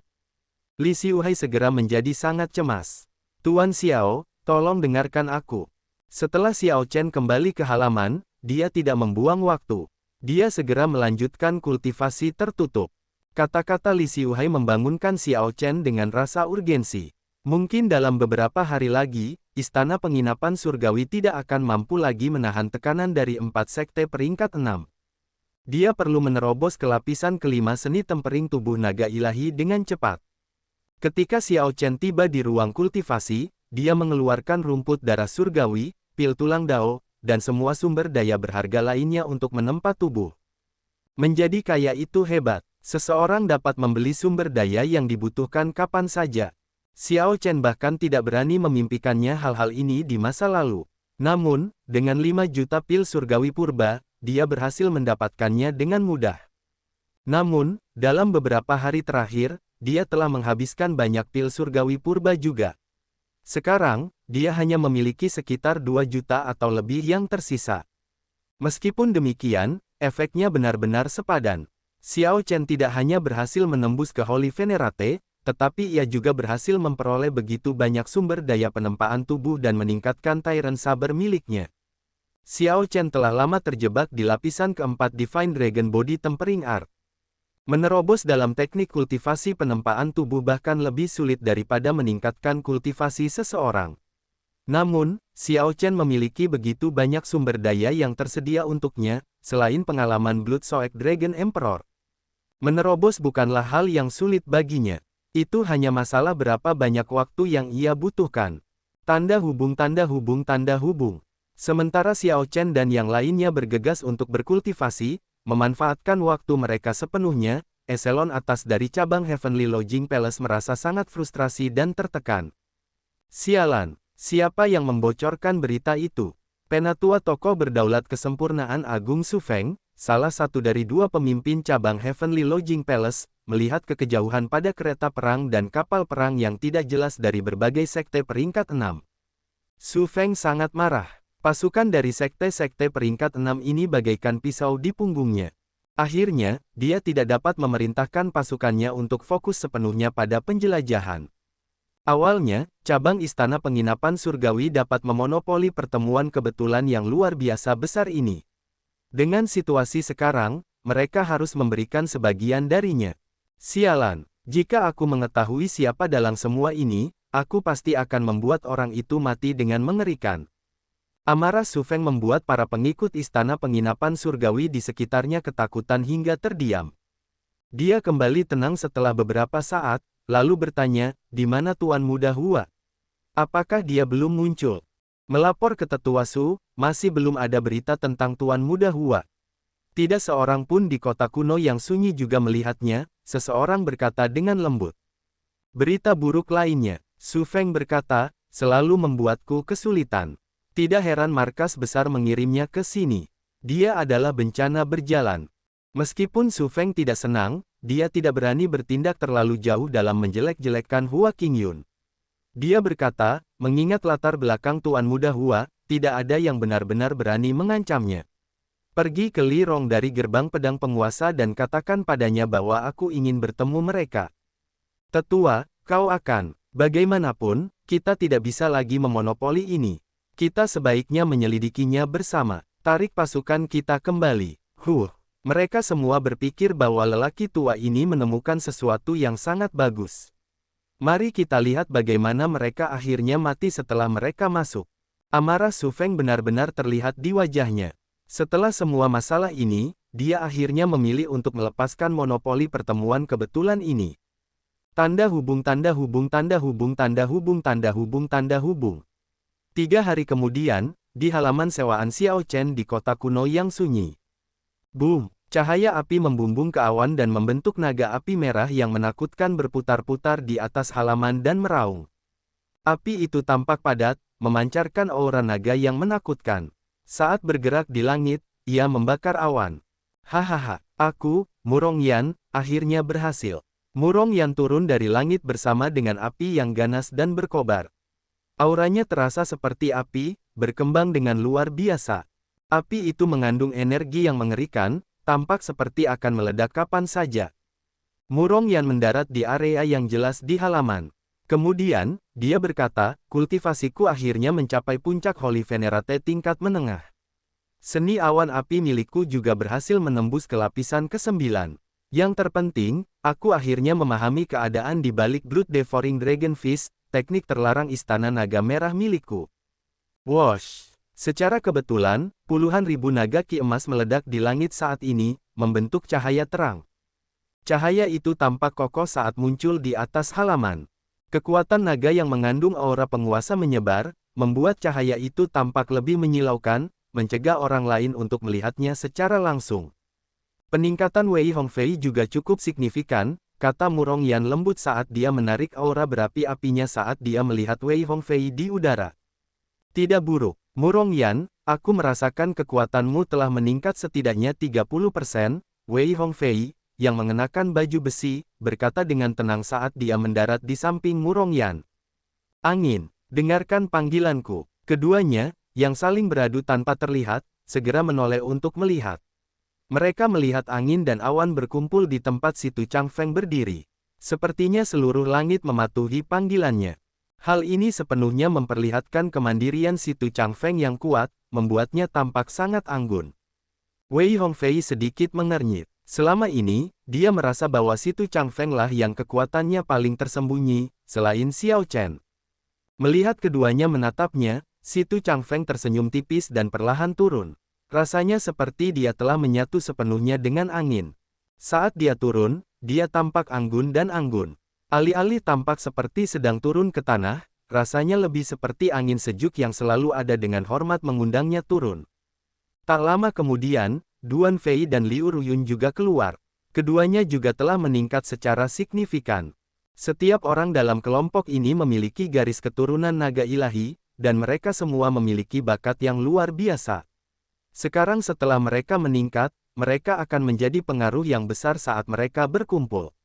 Li Xiuhai segera menjadi sangat cemas. "Tuan Xiao, tolong dengarkan aku." Setelah Xiao Chen kembali ke halaman, dia tidak membuang waktu. Dia segera melanjutkan kultivasi tertutup. Kata-kata Li Xiuhai membangunkan Xiao Chen dengan rasa urgensi. Mungkin dalam beberapa hari lagi, Istana Penginapan Surgawi tidak akan mampu lagi menahan tekanan dari 4 sekte peringkat 6. Dia perlu menerobos ke lapisan kelima seni tempering tubuh naga ilahi dengan cepat. Ketika Xiao Chen tiba di ruang kultivasi, dia mengeluarkan rumput darah surgawi, pil tulang dao, dan semua sumber daya berharga lainnya untuk menempa tubuh. Menjadi kaya itu hebat. Seseorang dapat membeli sumber daya yang dibutuhkan kapan saja. Xiao Chen bahkan tidak berani memimpikannya hal-hal ini di masa lalu. Namun, dengan 5 juta pil surgawi purba, dia berhasil mendapatkannya dengan mudah. Namun, dalam beberapa hari terakhir, dia telah menghabiskan banyak pil surgawi purba juga. Sekarang, dia hanya memiliki sekitar 2 juta atau lebih yang tersisa. Meskipun demikian, efeknya benar-benar sepadan. Xiao Chen tidak hanya berhasil menembus ke Holy Venerate, tetapi ia juga berhasil memperoleh begitu banyak sumber daya penempaan tubuh dan meningkatkan Tyrant Saber miliknya. Xiao Chen telah lama terjebak di lapisan keempat Divine Dragon Body Tempering Art. Menerobos dalam teknik kultivasi penempaan tubuh bahkan lebih sulit daripada meningkatkan kultivasi seseorang. Namun, Xiao Chen memiliki begitu banyak sumber daya yang tersedia untuknya, selain pengalaman Blood Soek Dragon Emperor. Menerobos bukanlah hal yang sulit baginya. Itu hanya masalah berapa banyak waktu yang ia butuhkan. Tanda hubung tanda hubung tanda hubung. Sementara Xiao Chen dan yang lainnya bergegas untuk berkultivasi, memanfaatkan waktu mereka sepenuhnya, eselon atas dari cabang Heavenly Lodging Palace merasa sangat frustrasi dan tertekan. Sialan, siapa yang membocorkan berita itu? Penatua tokoh berdaulat kesempurnaan Agung Su Feng, salah satu dari 2 pemimpin cabang Heavenly Lodging Palace, melihat kekejauhan pada kereta perang dan kapal perang yang tidak jelas dari berbagai sekte peringkat 6. Su Feng sangat marah. Pasukan dari sekte-sekte peringkat 6 ini bagaikan pisau di punggungnya. Akhirnya, dia tidak dapat memerintahkan pasukannya untuk fokus sepenuhnya pada penjelajahan. Awalnya, cabang Istana Penginapan Surgawi dapat memonopoli pertemuan kebetulan yang luar biasa besar ini. Dengan situasi sekarang, mereka harus memberikan sebagian darinya. Sialan, jika aku mengetahui siapa dalam semua ini, aku pasti akan membuat orang itu mati dengan mengerikan. Amarah Su Feng membuat para pengikut Istana Penginapan Surgawi di sekitarnya ketakutan hingga terdiam. Dia kembali tenang setelah beberapa saat, lalu bertanya, di mana Tuan Muda Hua? Apakah dia belum muncul? Melapor ke Tetua Su, masih belum ada berita tentang Tuan Muda Hua. Tidak seorang pun di kota kuno yang sunyi juga melihatnya, seseorang berkata dengan lembut. Berita buruk lainnya, Su Feng berkata, selalu membuatku kesulitan. Tidak heran markas besar mengirimnya ke sini. Dia adalah bencana berjalan. Meskipun Su Feng tidak senang, dia tidak berani bertindak terlalu jauh dalam menjelek-jelekkan Hua Qingyun. Dia berkata, mengingat latar belakang Tuan Muda Hua, tidak ada yang benar-benar berani mengancamnya. Pergi ke Li Rong dari gerbang pedang penguasa dan katakan padanya bahwa aku ingin bertemu mereka. Tetua, kau akan, bagaimanapun, kita tidak bisa lagi memonopoli ini. Kita sebaiknya menyelidikinya bersama. Tarik pasukan kita kembali. Mereka semua berpikir bahwa lelaki tua ini menemukan sesuatu yang sangat bagus. Mari kita lihat bagaimana mereka akhirnya mati setelah mereka masuk. Amarah Su Feng benar-benar terlihat di wajahnya. Setelah semua masalah ini, dia akhirnya memilih untuk melepaskan monopoli pertemuan kebetulan ini. Tanda hubung tanda hubung tanda hubung tanda hubung tanda hubung tanda hubung. 3 hari kemudian, di halaman sewaan Xiao Chen di kota kuno yang sunyi. Boom! Cahaya api membumbung ke awan dan membentuk naga api merah yang menakutkan berputar-putar di atas halaman dan meraung. Api itu tampak padat, memancarkan aura naga yang menakutkan. Saat bergerak di langit, ia membakar awan. Hahaha, aku, Murong Yan, akhirnya berhasil. Murong Yan turun dari langit bersama dengan api yang ganas dan berkobar. Auranya terasa seperti api, berkembang dengan luar biasa. Api itu mengandung energi yang mengerikan, tampak seperti akan meledak kapan saja. Murong Yan mendarat di area yang jelas di halaman. Kemudian, dia berkata, kultivasiku akhirnya mencapai puncak Holy Venerate tingkat menengah. Seni awan api milikku juga berhasil menembus ke lapisan ke-9. Yang terpenting, aku akhirnya memahami keadaan di balik Blood Devouring Dragon Fist, teknik terlarang Istana Naga Merah milikku. Wosh! Secara kebetulan, puluhan ribu naga ki emas meledak di langit saat ini, membentuk cahaya terang. Cahaya itu tampak kokoh saat muncul di atas halaman. Kekuatan naga yang mengandung aura penguasa menyebar, membuat cahaya itu tampak lebih menyilaukan, mencegah orang lain untuk melihatnya secara langsung. Peningkatan Wei Hongfei juga cukup signifikan, kata Murong Yan lembut saat dia menarik aura berapi-apinya saat dia melihat Wei Hongfei di udara. Tidak buruk, Murong Yan, aku merasakan kekuatanmu telah meningkat setidaknya 30%, Wei Hongfei, yang mengenakan baju besi, berkata dengan tenang saat dia mendarat di samping Murongyan. Angin, dengarkan panggilanku. Keduanya, yang saling beradu tanpa terlihat, segera menoleh untuk melihat. Mereka melihat angin dan awan berkumpul di tempat si Tu Changfeng berdiri. Sepertinya seluruh langit mematuhi panggilannya. Hal ini sepenuhnya memperlihatkan kemandirian si Tu Changfeng yang kuat, membuatnya tampak sangat anggun. Wei Hongfei sedikit mengernyit. Selama ini, dia merasa bahwa si Tu Changfeng lah yang kekuatannya paling tersembunyi, selain Xiao Chen. Melihat keduanya menatapnya, si Tu Changfeng tersenyum tipis dan perlahan turun. Rasanya seperti dia telah menyatu sepenuhnya dengan angin. Saat dia turun, dia tampak anggun dan anggun. Alih-alih tampak seperti sedang turun ke tanah, rasanya lebih seperti angin sejuk yang selalu ada dengan hormat mengundangnya turun. Tak lama kemudian, Duan Fei dan Liu Ruyun juga keluar. Keduanya juga telah meningkat secara signifikan. Setiap orang dalam kelompok ini memiliki garis keturunan naga ilahi, dan mereka semua memiliki bakat yang luar biasa. Sekarang setelah mereka meningkat, mereka akan menjadi pengaruh yang besar saat mereka berkumpul.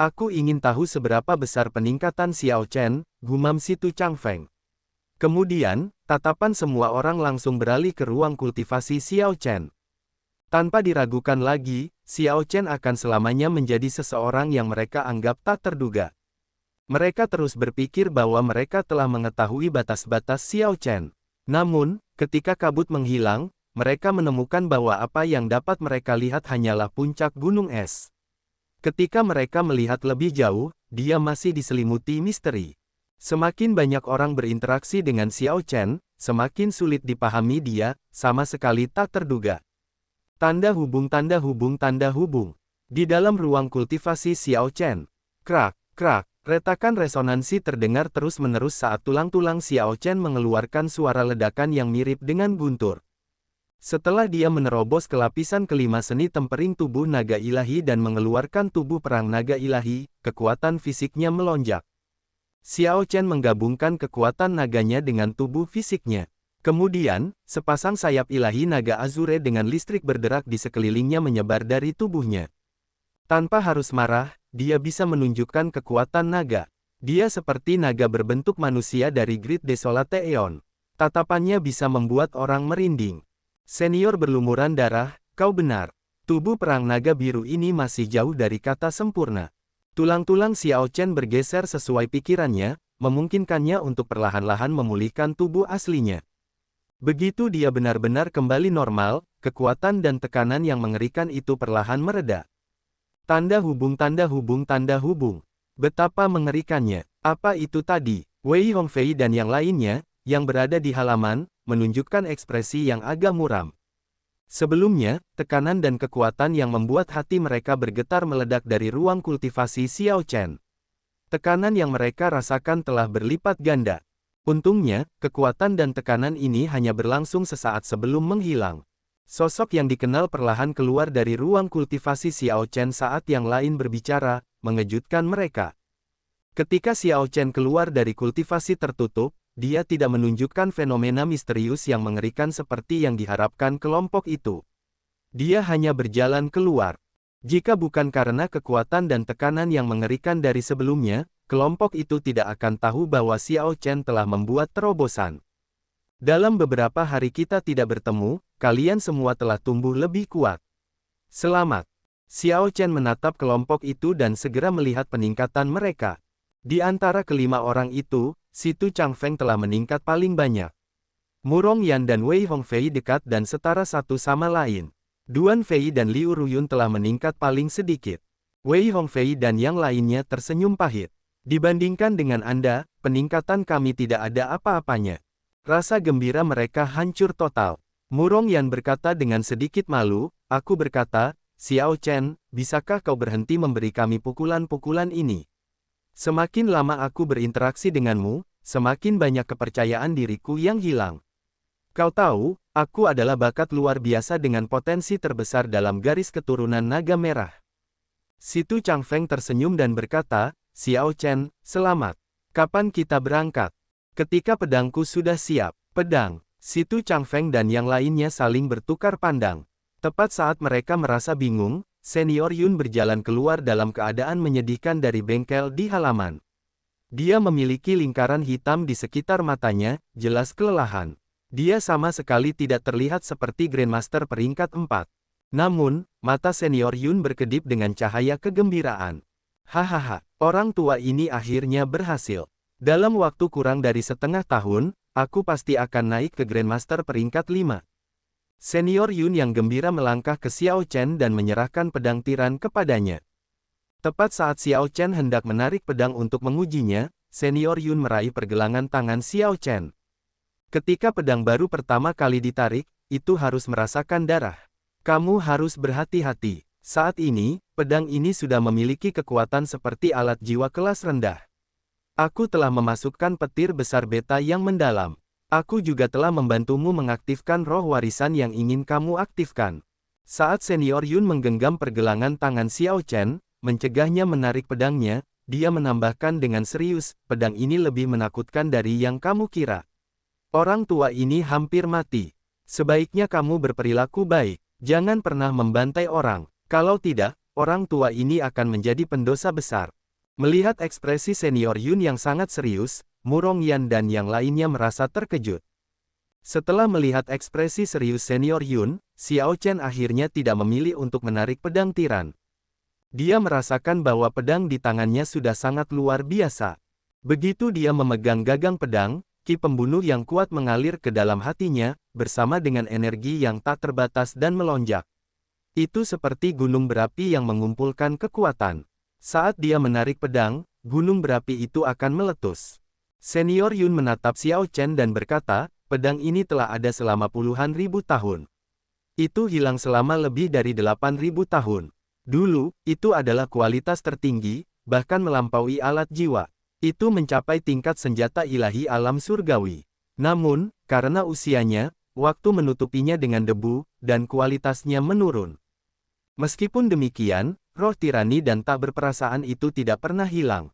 Aku ingin tahu seberapa besar peningkatan Xiao Chen, gumam si Tu Changfeng. Kemudian, tatapan semua orang langsung beralih ke ruang kultivasi Xiao Chen. Tanpa diragukan lagi, Xiao Chen akan selamanya menjadi seseorang yang mereka anggap tak terduga. Mereka terus berpikir bahwa mereka telah mengetahui batas-batas Xiao Chen. Namun, ketika kabut menghilang, mereka menemukan bahwa apa yang dapat mereka lihat hanyalah puncak gunung es. Ketika mereka melihat lebih jauh, dia masih diselimuti misteri. Semakin banyak orang berinteraksi dengan Xiao Chen, semakin sulit dipahami dia, sama sekali tak terduga. Tanda hubung tanda hubung tanda hubung. Di dalam ruang kultivasi Xiao Chen. Krak, krak, retakan resonansi terdengar terus-menerus saat tulang-tulang Xiao Chen mengeluarkan suara ledakan yang mirip dengan guntur. Setelah dia menerobos ke lapisan kelima seni tempering tubuh naga ilahi dan mengeluarkan tubuh perang naga ilahi, kekuatan fisiknya melonjak. Xiao Chen menggabungkan kekuatan naganya dengan tubuh fisiknya. Kemudian, sepasang sayap ilahi naga azure dengan listrik berderak di sekelilingnya menyebar dari tubuhnya. Tanpa harus marah, dia bisa menunjukkan kekuatan naga. Dia seperti naga berbentuk manusia dari Great Desolate Aeon. Tatapannya bisa membuat orang merinding. Senior berlumuran darah, kau benar. Tubuh perang naga biru ini masih jauh dari kata sempurna. Tulang-tulang Xiao Chen bergeser sesuai pikirannya, memungkinkannya untuk perlahan-lahan memulihkan tubuh aslinya. Begitu dia benar-benar kembali normal, kekuatan dan tekanan yang mengerikan itu perlahan mereda. Tanda hubung tanda hubung tanda hubung. Betapa mengerikannya. Apa itu tadi? Wei Hongfei dan yang lainnya, yang berada di halaman, menunjukkan ekspresi yang agak muram. Sebelumnya, tekanan dan kekuatan yang membuat hati mereka bergetar meledak dari ruang kultivasi Xiao Chen. Tekanan yang mereka rasakan telah berlipat ganda. Untungnya, kekuatan dan tekanan ini hanya berlangsung sesaat sebelum menghilang. Sosok yang dikenal perlahan keluar dari ruang kultivasi Xiao Chen saat yang lain berbicara, mengejutkan mereka. Ketika Xiao Chen keluar dari kultivasi tertutup, dia tidak menunjukkan fenomena misterius yang mengerikan seperti yang diharapkan kelompok itu. Dia hanya berjalan keluar. Jika bukan karena kekuatan dan tekanan yang mengerikan dari sebelumnya, kelompok itu tidak akan tahu bahwa Xiao Chen telah membuat terobosan. Dalam beberapa hari kita tidak bertemu, kalian semua telah tumbuh lebih kuat. Selamat. Xiao Chen menatap kelompok itu dan segera melihat peningkatan mereka. Di antara kelima orang itu, si Tu Changfeng telah meningkat paling banyak. Murongyan dan Wei Hongfei dekat dan setara satu sama lain. Duan Fei dan Liu Ruyun telah meningkat paling sedikit. Wei Hongfei dan yang lainnya tersenyum pahit. Dibandingkan dengan Anda, peningkatan kami tidak ada apa-apanya. Rasa gembira mereka hancur total. Murongyan berkata dengan sedikit malu, aku berkata, Xiao Chen, bisakah kau berhenti memberi kami pukulan-pukulan ini? Semakin lama aku berinteraksi denganmu, semakin banyak kepercayaan diriku yang hilang. Kau tahu, aku adalah bakat luar biasa dengan potensi terbesar dalam garis keturunan naga merah. Si Tu Changfeng tersenyum dan berkata, Xiao Chen, selamat. Kapan kita berangkat? Ketika pedangku sudah siap. Pedang. Si Tu Changfeng dan yang lainnya saling bertukar pandang. Tepat saat mereka merasa bingung, Senior Yun berjalan keluar dalam keadaan menyedihkan dari bengkel di halaman. Dia memiliki lingkaran hitam di sekitar matanya, jelas kelelahan. Dia sama sekali tidak terlihat seperti Grandmaster peringkat 4. Namun, mata Senior Yun berkedip dengan cahaya kegembiraan. Hahaha, orang tua ini akhirnya berhasil. Dalam waktu kurang dari setengah tahun, aku pasti akan naik ke Grandmaster peringkat 5. Senior Yun yang gembira melangkah ke Xiao Chen dan menyerahkan pedang tiran kepadanya. Tepat saat Xiao Chen hendak menarik pedang untuk mengujinya, Senior Yun meraih pergelangan tangan Xiao Chen. Ketika pedang baru pertama kali ditarik, itu harus merasakan darah. Kamu harus berhati-hati. Saat ini, pedang ini sudah memiliki kekuatan seperti alat jiwa kelas rendah. Aku telah memasukkan petir besar beta yang mendalam. Aku juga telah membantumu mengaktifkan roh warisan yang ingin kamu aktifkan. Saat Senior Yun menggenggam pergelangan tangan Xiao Chen, mencegahnya menarik pedangnya, dia menambahkan dengan serius, pedang ini lebih menakutkan dari yang kamu kira. Orang tua ini hampir mati. Sebaiknya kamu berperilaku baik. Jangan pernah membantai orang. Kalau tidak, orang tua ini akan menjadi pendosa besar. Melihat ekspresi Senior Yun yang sangat serius, Murong Yan dan yang lainnya merasa terkejut. Setelah melihat ekspresi serius Senior Yun, Xiao Chen akhirnya tidak memilih untuk menarik pedang tiran. Dia merasakan bahwa pedang di tangannya sudah sangat luar biasa. Begitu dia memegang gagang pedang, ki pembunuh yang kuat mengalir ke dalam hatinya, bersama dengan energi yang tak terbatas dan melonjak. Itu seperti gunung berapi yang mengumpulkan kekuatan. Saat dia menarik pedang, gunung berapi itu akan meletus. Senior Yun menatap Xiao Chen dan berkata, pedang ini telah ada selama puluhan ribu tahun. Itu hilang selama lebih dari 8.000 tahun. Dulu, itu adalah kualitas tertinggi, bahkan melampaui alat jiwa. Itu mencapai tingkat senjata ilahi alam surgawi. Namun, karena usianya, waktu menutupinya dengan debu, dan kualitasnya menurun. Meskipun demikian, roh tirani dan tak berperasaan itu tidak pernah hilang.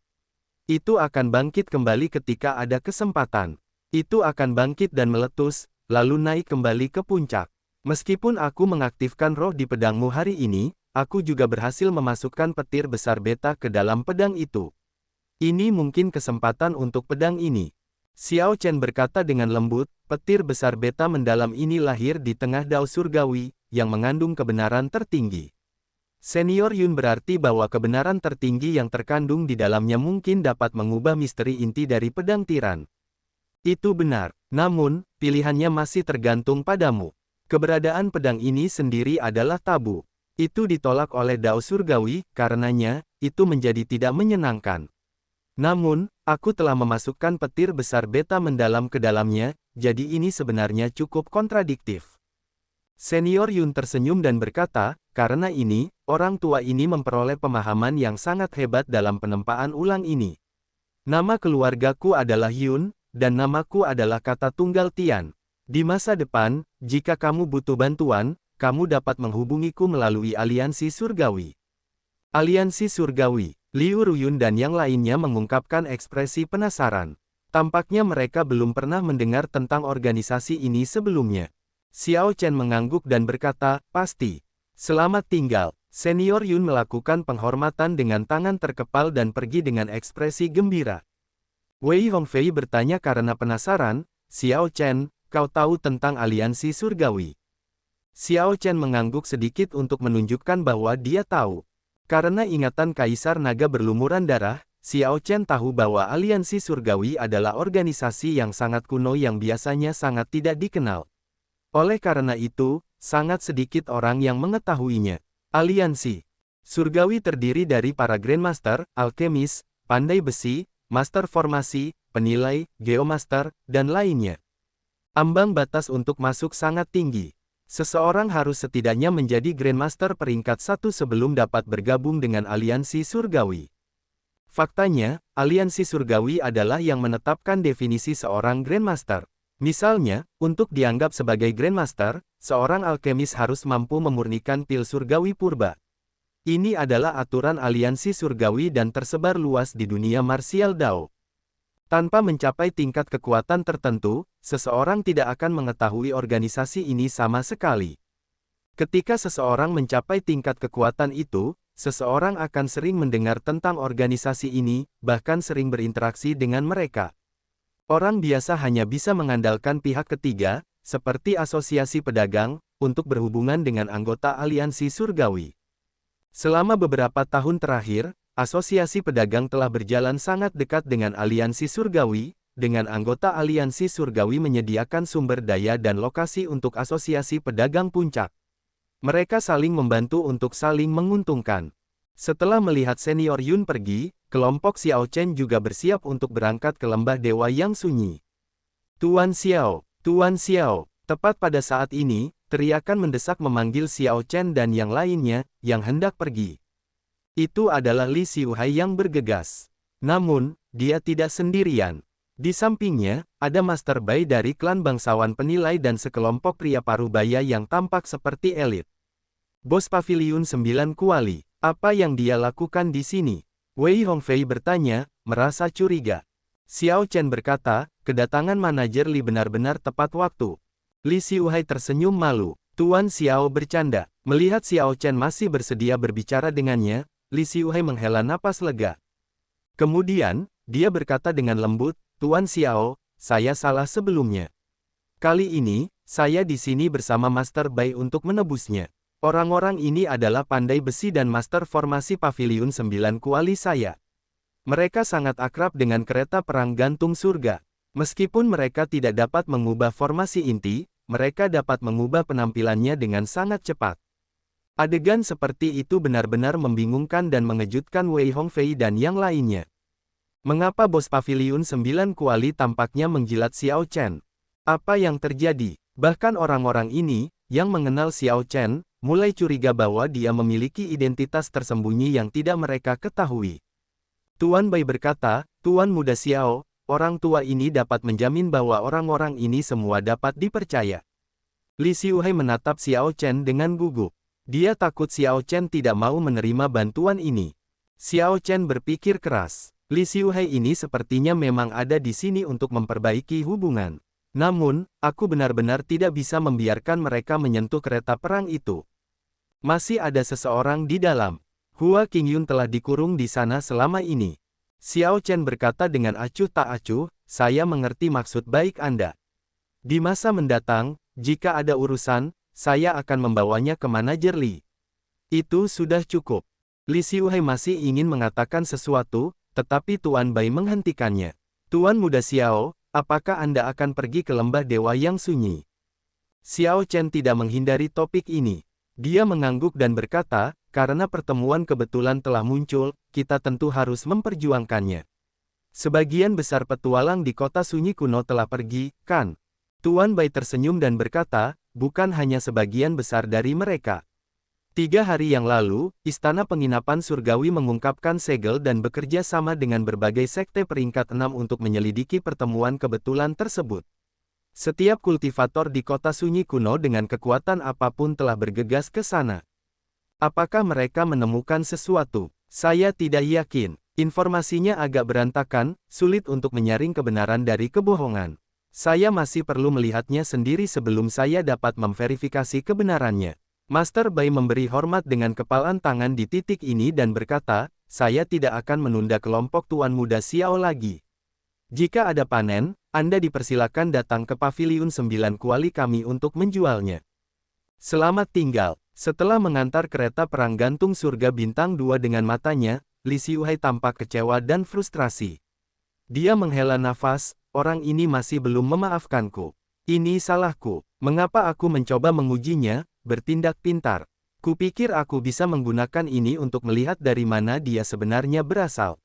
Itu akan bangkit kembali ketika ada kesempatan. Itu akan bangkit dan meletus, lalu naik kembali ke puncak. Meskipun aku mengaktifkan roh di pedangmu hari ini, aku juga berhasil memasukkan petir besar beta ke dalam pedang itu. Ini mungkin kesempatan untuk pedang ini. Xiao Chen berkata dengan lembut, petir besar beta mendalam ini lahir di tengah dao surgawi, yang mengandung kebenaran tertinggi. Senior Yun berarti bahwa kebenaran tertinggi yang terkandung di dalamnya mungkin dapat mengubah misteri inti dari pedang tiran. Itu benar, namun, pilihannya masih tergantung padamu. Keberadaan pedang ini sendiri adalah tabu. Itu ditolak oleh dao surgawi, karenanya, itu menjadi tidak menyenangkan. Namun, aku telah memasukkan petir besar beta mendalam ke dalamnya, jadi ini sebenarnya cukup kontradiktif. Senior Yun tersenyum dan berkata, karena ini, orang tua ini memperoleh pemahaman yang sangat hebat dalam penempaan ulang ini. Nama keluargaku adalah Yun, dan namaku adalah kata tunggal Tian. Di masa depan, jika kamu butuh bantuan, kamu dapat menghubungiku melalui aliansi surgawi. Aliansi surgawi, Liu Ruyun dan yang lainnya mengungkapkan ekspresi penasaran. Tampaknya mereka belum pernah mendengar tentang organisasi ini sebelumnya. Xiao Chen mengangguk dan berkata, pasti. Selamat tinggal. Senior Yun melakukan penghormatan dengan tangan terkepal dan pergi dengan ekspresi gembira. Wei Hongfei bertanya karena penasaran, Xiao Chen, kau tahu tentang aliansi surgawi? Xiao Chen mengangguk sedikit untuk menunjukkan bahwa dia tahu. Karena ingatan Kaisar Naga berlumuran darah, Xiao Chen tahu bahwa aliansi surgawi adalah organisasi yang sangat kuno yang biasanya sangat tidak dikenal. Oleh karena itu, sangat sedikit orang yang mengetahuinya. Aliansi surgawi terdiri dari para Grandmaster, alkemis, pandai besi, master formasi, penilai, geomaster, dan lainnya. Ambang batas untuk masuk sangat tinggi. Seseorang harus setidaknya menjadi Grandmaster peringkat 1 sebelum dapat bergabung dengan aliansi surgawi. Faktanya, aliansi surgawi adalah yang menetapkan definisi seorang Grandmaster. Misalnya, untuk dianggap sebagai Grandmaster, seorang alkemis harus mampu memurnikan pil surgawi purba. Ini adalah aturan aliansi surgawi dan tersebar luas di dunia martial Dao. Tanpa mencapai tingkat kekuatan tertentu, seseorang tidak akan mengetahui organisasi ini sama sekali. Ketika seseorang mencapai tingkat kekuatan itu, seseorang akan sering mendengar tentang organisasi ini, bahkan sering berinteraksi dengan mereka. Orang biasa hanya bisa mengandalkan pihak ketiga, seperti asosiasi pedagang, untuk berhubungan dengan anggota aliansi surgawi. Selama beberapa tahun terakhir, asosiasi pedagang telah berjalan sangat dekat dengan aliansi surgawi, dengan anggota aliansi surgawi menyediakan sumber daya dan lokasi untuk asosiasi pedagang puncak. Mereka saling membantu untuk saling menguntungkan. Setelah melihat senior Yun pergi, kelompok Xiao Chen juga bersiap untuk berangkat ke lembah Dewa yang sunyi. Tuan Xiao, Tuan Xiao, tepat pada saat ini, teriakan mendesak memanggil Xiao Chen dan yang lainnya, yang hendak pergi. Itu adalah Li Xiuhai yang bergegas. Namun, dia tidak sendirian. Di sampingnya, ada Master Bai dari klan bangsawan penilai dan sekelompok pria parubaya yang tampak seperti elit. Bos Paviliun 9 Kuali, apa yang dia lakukan di sini? Wei Hongfei bertanya, merasa curiga. Xiao Chen berkata, kedatangan manajer Li benar-benar tepat waktu. Li Xiuhai tersenyum malu. Tuan Xiao bercanda. Melihat Xiao Chen masih bersedia berbicara dengannya, Li Xiuhai menghela napas lega. Kemudian, dia berkata dengan lembut, Tuan Xiao, saya salah sebelumnya. Kali ini, saya di sini bersama Master Bai untuk menebusnya. Orang-orang ini adalah pandai besi dan master formasi Paviliun 9 Kuali saya. Mereka sangat akrab dengan kereta perang gantung surga. Meskipun mereka tidak dapat mengubah formasi inti, mereka dapat mengubah penampilannya dengan sangat cepat. Adegan seperti itu benar-benar membingungkan dan mengejutkan Wei Hongfei dan yang lainnya. Mengapa bos Paviliun 9 Kuali tampaknya menjilat Xiao Chen? Apa yang terjadi? Bahkan orang-orang ini, yang mengenal Xiao Chen, mulai curiga bahwa dia memiliki identitas tersembunyi yang tidak mereka ketahui. Tuan Bai berkata, Tuan Muda Xiao, orang tua ini dapat menjamin bahwa orang-orang ini semua dapat dipercaya. Li Xiuhai menatap Xiao Chen dengan gugup. Dia takut Xiao Chen tidak mau menerima bantuan ini. Xiao Chen berpikir keras. Li Xiuhai ini sepertinya memang ada di sini untuk memperbaiki hubungan. Namun, aku benar-benar tidak bisa membiarkan mereka menyentuh kereta perang itu. Masih ada seseorang di dalam. Hua Qingyun telah dikurung di sana selama ini. Xiao Chen berkata dengan acuh tak acuh, saya mengerti maksud baik Anda. Di masa mendatang, jika ada urusan, saya akan membawanya ke manajer Li. Itu sudah cukup. Li Xiuhai masih ingin mengatakan sesuatu, tetapi Tuan Bai menghentikannya. Tuan Muda Xiao, apakah Anda akan pergi ke lembah dewa yang sunyi? Xiao Chen tidak menghindari topik ini. Dia mengangguk dan berkata, karena pertemuan kebetulan telah muncul, kita tentu harus memperjuangkannya. Sebagian besar petualang di kota sunyi kuno telah pergi, kan? Tuan Bai tersenyum dan berkata, bukan hanya sebagian besar dari mereka. 3 hari yang lalu, Istana Penginapan Surgawi mengungkapkan segel dan bekerja sama dengan berbagai sekte peringkat 6 untuk menyelidiki pertemuan kebetulan tersebut. Setiap kultivator di kota sunyi kuno dengan kekuatan apapun telah bergegas ke sana. Apakah mereka menemukan sesuatu? Saya tidak yakin. Informasinya agak berantakan, sulit untuk menyaring kebenaran dari kebohongan. Saya masih perlu melihatnya sendiri sebelum saya dapat memverifikasi kebenarannya. Master Bai memberi hormat dengan kepalan tangan di titik ini dan berkata, saya tidak akan menunda kelompok Tuan Muda Xiao lagi. Jika ada panen, Anda dipersilakan datang ke Paviliun 9 Kuali kami untuk menjualnya. Selamat tinggal. Setelah mengantar kereta perang gantung surga bintang 2 dengan matanya, Li Xiuhai tampak kecewa dan frustrasi. Dia menghela nafas, orang ini masih belum memaafkanku. Ini salahku. Mengapa aku mencoba mengujinya, bertindak pintar? Kupikir aku bisa menggunakan ini untuk melihat dari mana dia sebenarnya berasal.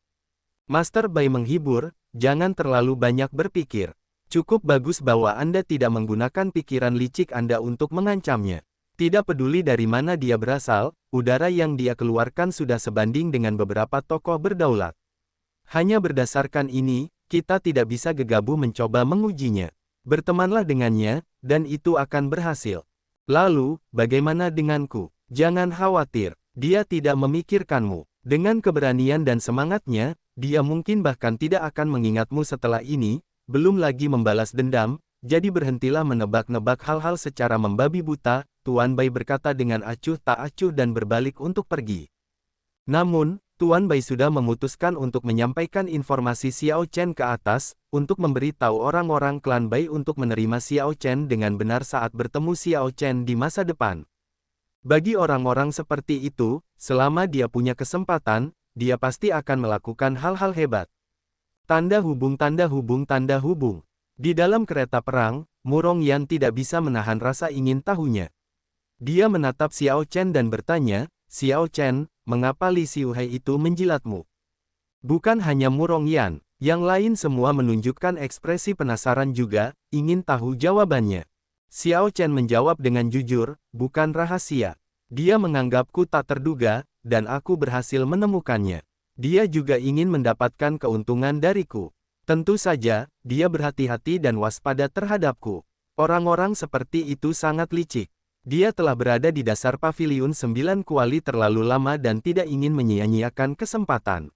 Master Bai menghibur, jangan terlalu banyak berpikir. Cukup bagus bahwa Anda tidak menggunakan pikiran licik Anda untuk mengancamnya. Tidak peduli dari mana dia berasal, udara yang dia keluarkan sudah sebanding dengan beberapa tokoh berdaulat. Hanya berdasarkan ini, kita tidak bisa gegabah mencoba mengujinya. Bertemanlah dengannya, dan itu akan berhasil. Lalu, bagaimana denganku? Jangan khawatir, dia tidak memikirkanmu. Dengan keberanian dan semangatnya, dia mungkin bahkan tidak akan mengingatmu setelah ini, belum lagi membalas dendam, jadi berhentilah menebak-nebak hal-hal secara membabi buta, Tuan Bai berkata dengan acuh tak acuh dan berbalik untuk pergi. Namun, Tuan Bai sudah memutuskan untuk menyampaikan informasi Xiao Chen ke atas, untuk memberi tahu orang-orang klan Bai untuk menerima Xiao Chen dengan benar saat bertemu Xiao Chen di masa depan. Bagi orang-orang seperti itu, selama dia punya kesempatan, dia pasti akan melakukan hal-hal hebat. Tanda hubung tanda hubung tanda hubung. Di dalam kereta perang, Murong Yan tidak bisa menahan rasa ingin tahunya. Dia menatap Xiao Chen dan bertanya, Xiao Chen, mengapa Li Xiuhai itu menjilatmu? Bukan hanya Murong Yan, yang lain semua menunjukkan ekspresi penasaran juga, ingin tahu jawabannya. Xiao Chen menjawab dengan jujur, bukan rahasia. Dia menganggapku tak terduga, dan aku berhasil menemukannya. Dia juga ingin mendapatkan keuntungan dariku. Tentu saja, dia berhati-hati dan waspada terhadapku. Orang-orang seperti itu sangat licik. Dia telah berada di dasar paviliun 9 kuali terlalu lama dan tidak ingin menyia-nyiakan kesempatan.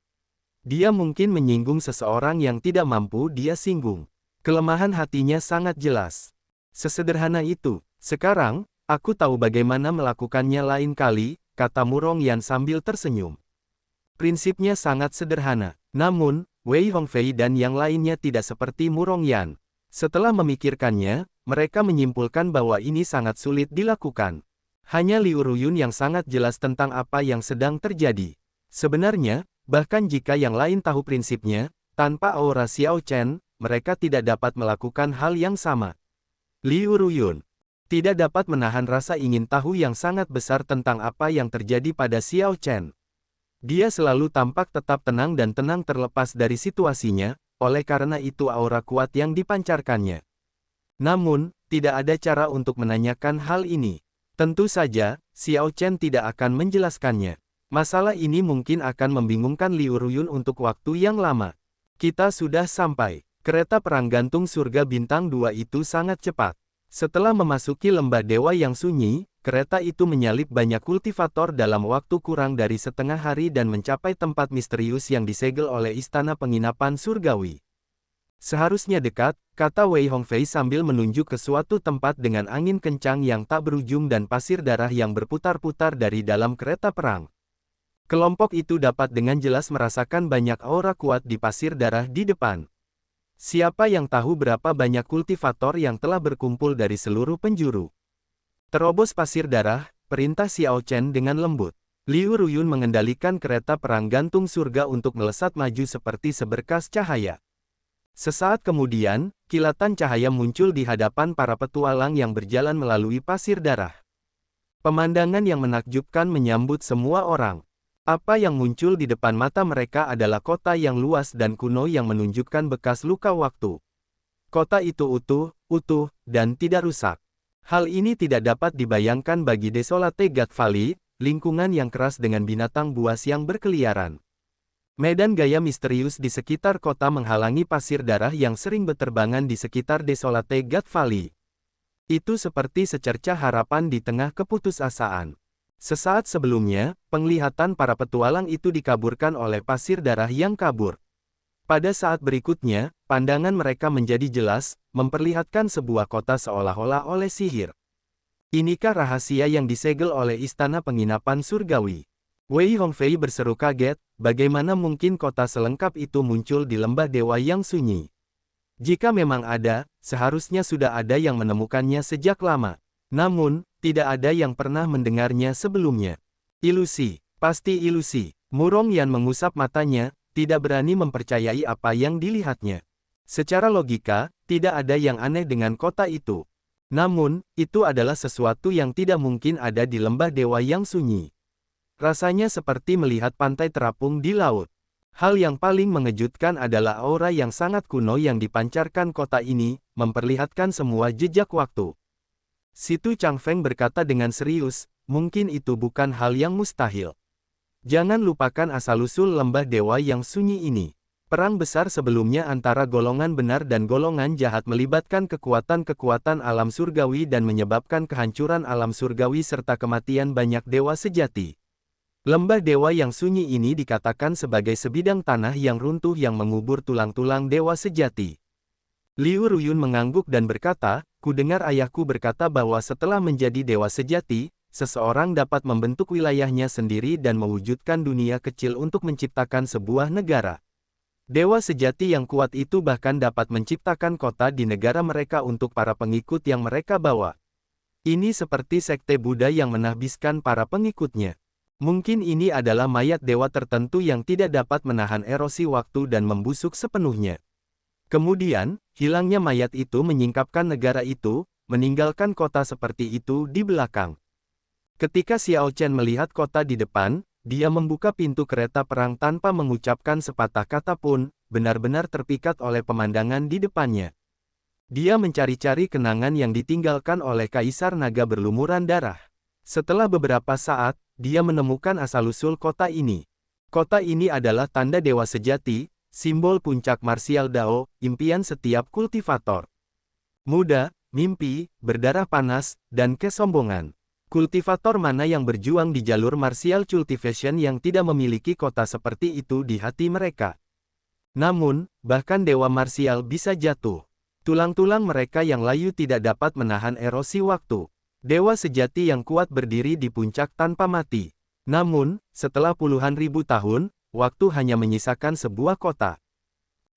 Dia mungkin menyinggung seseorang yang tidak mampu dia singgung. Kelemahan hatinya sangat jelas. Sesederhana itu. Sekarang, aku tahu bagaimana melakukannya lain kali, kata Murong Yan sambil tersenyum. Prinsipnya sangat sederhana. Namun, Wei Hongfei dan yang lainnya tidak seperti Murong Yan. Setelah memikirkannya, mereka menyimpulkan bahwa ini sangat sulit dilakukan. Hanya Liu Ruyun yang sangat jelas tentang apa yang sedang terjadi. Sebenarnya, bahkan jika yang lain tahu prinsipnya, tanpa aura Xiao Chen, mereka tidak dapat melakukan hal yang sama. Liu Ruyun tidak dapat menahan rasa ingin tahu yang sangat besar tentang apa yang terjadi pada Xiao Chen. Dia selalu tampak tetap tenang dan tenang terlepas dari situasinya, oleh karena itu aura kuat yang dipancarkannya. Namun, tidak ada cara untuk menanyakan hal ini. Tentu saja, Xiao Chen tidak akan menjelaskannya. Masalah ini mungkin akan membingungkan Liu Ruyun untuk waktu yang lama. Kita sudah sampai. Kereta perang gantung surga bintang 2 itu sangat cepat. Setelah memasuki lembah dewa yang sunyi, kereta itu menyalip banyak kultivator dalam waktu kurang dari setengah hari dan mencapai tempat misterius yang disegel oleh istana penginapan surgawi. Seharusnya dekat, kata Wei Hongfei sambil menunjuk ke suatu tempat dengan angin kencang yang tak berujung dan pasir darah yang berputar-putar dari dalam kereta perang. Kelompok itu dapat dengan jelas merasakan banyak aura kuat di pasir darah di depan. Siapa yang tahu berapa banyak kultivator yang telah berkumpul dari seluruh penjuru? Terobos pasir darah, perintah Xiao Chen dengan lembut. Liu Ruyun mengendalikan kereta perang gantung surga untuk melesat maju seperti seberkas cahaya. Sesaat kemudian, kilatan cahaya muncul di hadapan para petualang yang berjalan melalui pasir darah. Pemandangan yang menakjubkan menyambut semua orang. Apa yang muncul di depan mata mereka adalah kota yang luas dan kuno yang menunjukkan bekas luka waktu. Kota itu utuh, dan tidak rusak. Hal ini tidak dapat dibayangkan bagi Desolate God Valley, lingkungan yang keras dengan binatang buas yang berkeliaran. Medan gaya misterius di sekitar kota menghalangi pasir darah yang sering berterbangan di sekitar Desolate God Valley. Itu seperti secercah harapan di tengah keputusasaan. Sesaat sebelumnya, penglihatan para petualang itu dikaburkan oleh pasir darah yang kabur. Pada saat berikutnya, pandangan mereka menjadi jelas, memperlihatkan sebuah kota seolah-olah oleh sihir. Inikah rahasia yang disegel oleh istana penginapan surgawi? Wei Hongfei berseru kaget, bagaimana mungkin kota selengkap itu muncul di lembah dewa yang sunyi? Jika memang ada, seharusnya sudah ada yang menemukannya sejak lama. Namun, tidak ada yang pernah mendengarnya sebelumnya. Ilusi, pasti ilusi. Murong Yan mengusap matanya, tidak berani mempercayai apa yang dilihatnya. Secara logika, tidak ada yang aneh dengan kota itu. Namun, itu adalah sesuatu yang tidak mungkin ada di lembah dewa yang sunyi. Rasanya seperti melihat pantai terapung di laut. Hal yang paling mengejutkan adalah aura yang sangat kuno yang dipancarkan kota ini, memperlihatkan semua jejak waktu. Situ Changfeng berkata dengan serius, mungkin itu bukan hal yang mustahil. Jangan lupakan asal-usul lembah dewa yang sunyi ini. Perang besar sebelumnya antara golongan benar dan golongan jahat melibatkan kekuatan-kekuatan alam surgawi dan menyebabkan kehancuran alam surgawi serta kematian banyak dewa sejati. Lembah dewa yang sunyi ini dikatakan sebagai sebidang tanah yang runtuh yang mengubur tulang-tulang dewa sejati. Liu Ruyun mengangguk dan berkata, "Kudengar ayahku berkata bahwa setelah menjadi dewa sejati, seseorang dapat membentuk wilayahnya sendiri dan mewujudkan dunia kecil untuk menciptakan sebuah negara. Dewa sejati yang kuat itu bahkan dapat menciptakan kota di negara mereka untuk para pengikut yang mereka bawa. Ini seperti sekte Buddha yang menahbiskan para pengikutnya. Mungkin ini adalah mayat dewa tertentu yang tidak dapat menahan erosi waktu dan membusuk sepenuhnya. Kemudian, hilangnya mayat itu menyingkapkan negara itu, meninggalkan kota seperti itu di belakang. Ketika Xiao Chen melihat kota di depan, dia membuka pintu kereta perang tanpa mengucapkan sepatah kata pun, benar-benar terpikat oleh pemandangan di depannya. Dia mencari-cari kenangan yang ditinggalkan oleh Kaisar Naga berlumuran darah. Setelah beberapa saat, dia menemukan asal-usul kota ini. Kota ini adalah tanda dewa sejati, simbol puncak marsial Dao, impian setiap kultivator. Muda, mimpi, berdarah panas, dan kesombongan. Kultivator mana yang berjuang di jalur martial cultivation yang tidak memiliki kota seperti itu di hati mereka? Namun, bahkan dewa marsial bisa jatuh. Tulang-tulang mereka yang layu tidak dapat menahan erosi waktu. Dewa sejati yang kuat berdiri di puncak tanpa mati. Namun, setelah puluhan ribu tahun, waktu hanya menyisakan sebuah kota.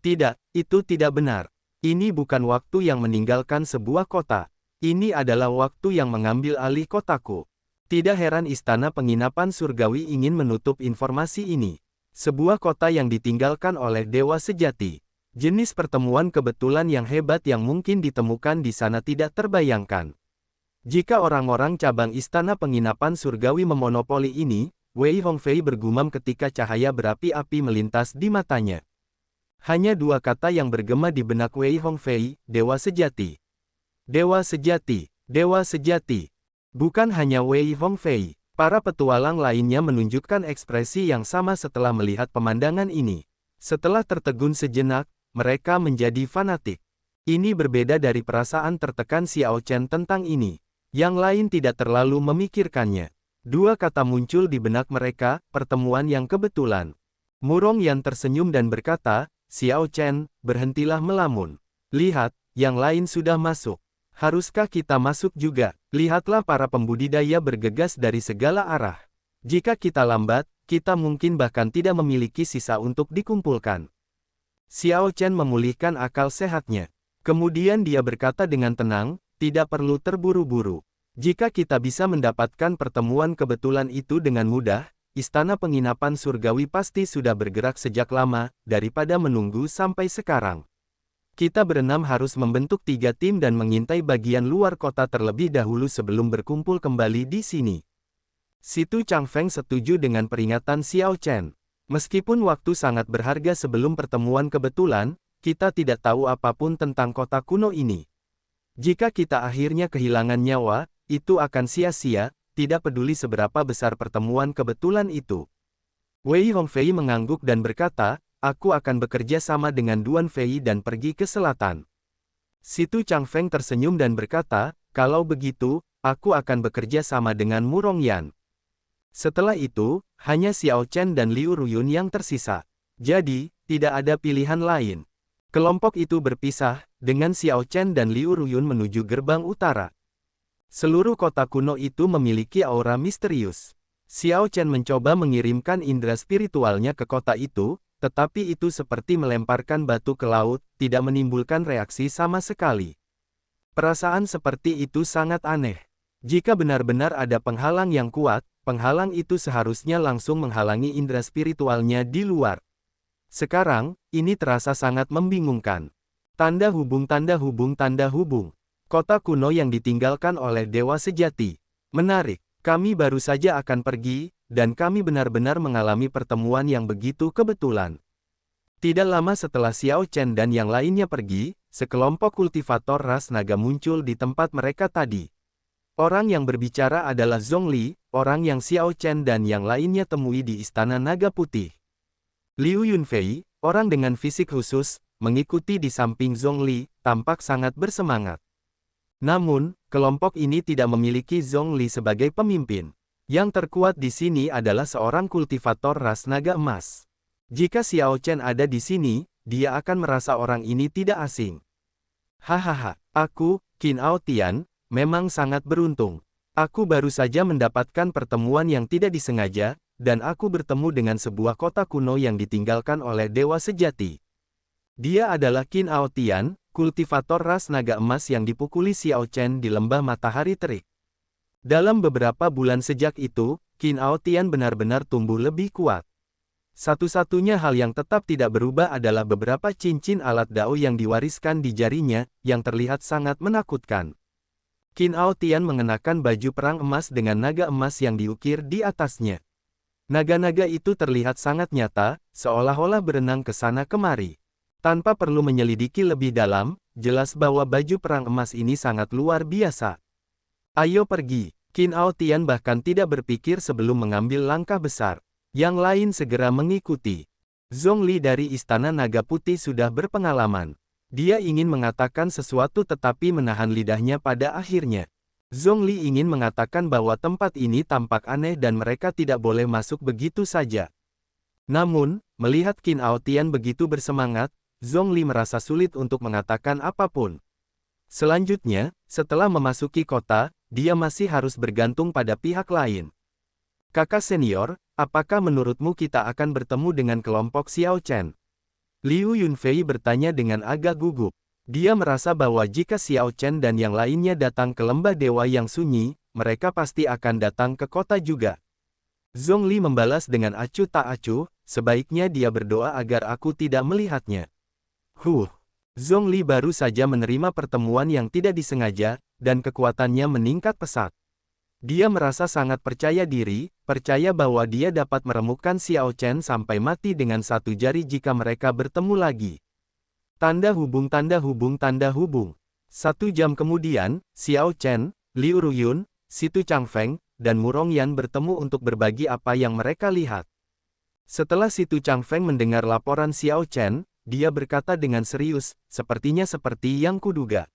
Tidak, itu tidak benar. Ini bukan waktu yang meninggalkan sebuah kota. Ini adalah waktu yang mengambil alih kotaku. Tidak heran istana penginapan surgawi ingin menutup informasi ini. Sebuah kota yang ditinggalkan oleh dewa sejati. Jenis pertemuan kebetulan yang hebat yang mungkin ditemukan di sana tidak terbayangkan. Jika orang-orang cabang istana penginapan surgawi memonopoli ini, Wei Hongfei bergumam ketika cahaya berapi-api melintas di matanya. Hanya dua kata yang bergema di benak Wei Hongfei, dewa sejati. Dewa sejati, dewa sejati. Bukan hanya Wei Hongfei, para petualang lainnya menunjukkan ekspresi yang sama setelah melihat pemandangan ini. Setelah tertegun sejenak, mereka menjadi fanatik. Ini berbeda dari perasaan tertekan Xiao Chen tentang ini. Yang lain tidak terlalu memikirkannya. Dua kata muncul di benak mereka, pertemuan yang kebetulan. Murong Yan tersenyum dan berkata, "Xiao Chen, berhentilah melamun. Lihat, yang lain sudah masuk. Haruskah kita masuk juga? Lihatlah para pembudidaya bergegas dari segala arah. Jika kita lambat, kita mungkin bahkan tidak memiliki sisa untuk dikumpulkan." Xiao Chen memulihkan akal sehatnya. Kemudian dia berkata dengan tenang, "Tidak perlu terburu-buru. Jika kita bisa mendapatkan pertemuan kebetulan itu dengan mudah, istana penginapan surgawi pasti sudah bergerak sejak lama, daripada menunggu sampai sekarang. Kita berenam harus membentuk 3 tim dan mengintai bagian luar kota terlebih dahulu sebelum berkumpul kembali di sini." Situ Changfeng setuju dengan peringatan Xiao Chen. Meskipun waktu sangat berharga sebelum pertemuan kebetulan, kita tidak tahu apapun tentang kota kuno ini. Jika kita akhirnya kehilangan nyawa, itu akan sia-sia, tidak peduli seberapa besar pertemuan kebetulan itu. Wei Hongfei mengangguk dan berkata, "Aku akan bekerja sama dengan Duan Fei dan pergi ke selatan." Situ Changfeng tersenyum dan berkata, "Kalau begitu, aku akan bekerja sama dengan Murong Yan." Setelah itu, hanya Xiao Chen dan Liu Ruyun yang tersisa. Jadi, tidak ada pilihan lain. Kelompok itu berpisah, dengan Xiao Chen dan Liu Ruyun menuju gerbang utara. Seluruh kota kuno itu memiliki aura misterius. Xiao Chen mencoba mengirimkan indera spiritualnya ke kota itu, tetapi itu seperti melemparkan batu ke laut, tidak menimbulkan reaksi sama sekali. Perasaan seperti itu sangat aneh. Jika benar-benar ada penghalang yang kuat, penghalang itu seharusnya langsung menghalangi indera spiritualnya di luar. Sekarang, ini terasa sangat membingungkan. Tanda hubung, tanda hubung, tanda hubung. Kota kuno yang ditinggalkan oleh dewa sejati. Menarik, kami baru saja akan pergi, dan kami benar-benar mengalami pertemuan yang begitu kebetulan. Tidak lama setelah Xiao Chen dan yang lainnya pergi, sekelompok kultivator ras naga muncul di tempat mereka tadi. Orang yang berbicara adalah Zhongli, orang yang Xiao Chen dan yang lainnya temui di Istana Naga Putih. Liu Yunfei, orang dengan fisik khusus, mengikuti di samping Zhongli, tampak sangat bersemangat. Namun, kelompok ini tidak memiliki Zhongli sebagai pemimpin. Yang terkuat di sini adalah seorang kultivator ras naga emas. Jika Xiao Chen ada di sini, dia akan merasa orang ini tidak asing. Hahaha, aku, Qin Ao Tian, memang sangat beruntung. Aku baru saja mendapatkan pertemuan yang tidak disengaja, dan aku bertemu dengan sebuah kota kuno yang ditinggalkan oleh dewa sejati. Dia adalah Qin Ao Tian, kultivator ras naga emas yang dipukuli Xiao Chen di lembah matahari terik. Dalam beberapa bulan sejak itu, Qin Ao Tian benar-benar tumbuh lebih kuat. Satu-satunya hal yang tetap tidak berubah adalah beberapa cincin alat dao yang diwariskan di jarinya, yang terlihat sangat menakutkan. Qin Ao Tian mengenakan baju perang emas dengan naga emas yang diukir di atasnya. Naga-naga itu terlihat sangat nyata, seolah-olah berenang ke sana kemari. Tanpa perlu menyelidiki lebih dalam, jelas bahwa baju perang emas ini sangat luar biasa. Ayo pergi. Qin Ao Tian bahkan tidak berpikir sebelum mengambil langkah besar. Yang lain segera mengikuti. Zhongli dari Istana Naga Putih sudah berpengalaman. Dia ingin mengatakan sesuatu tetapi menahan lidahnya pada akhirnya. Zhongli ingin mengatakan bahwa tempat ini tampak aneh dan mereka tidak boleh masuk begitu saja. Namun, melihat Qin Ao Tian begitu bersemangat, Zhongli merasa sulit untuk mengatakan apapun. Selanjutnya, setelah memasuki kota, dia masih harus bergantung pada pihak lain. Kakak senior, apakah menurutmu kita akan bertemu dengan kelompok Xiao Chen? Liu Yunfei bertanya dengan agak gugup. Dia merasa bahwa jika Xiao Chen dan yang lainnya datang ke lembah dewa yang sunyi, mereka pasti akan datang ke kota juga. Zhongli membalas dengan acuh tak acuh, sebaiknya dia berdoa agar aku tidak melihatnya. Zhongli baru saja menerima pertemuan yang tidak disengaja, dan kekuatannya meningkat pesat. Dia merasa sangat percaya diri, percaya bahwa dia dapat meremukkan Xiao Chen sampai mati dengan satu jari jika mereka bertemu lagi. Tanda hubung tanda hubung tanda hubung. 1 jam kemudian, Xiao Chen, Liu Ruyun, Situ Changfeng, dan Murong Yan bertemu untuk berbagi apa yang mereka lihat. Setelah Situ Changfeng mendengar laporan Xiao Chen, dia berkata dengan serius, sepertinya seperti yang kuduga.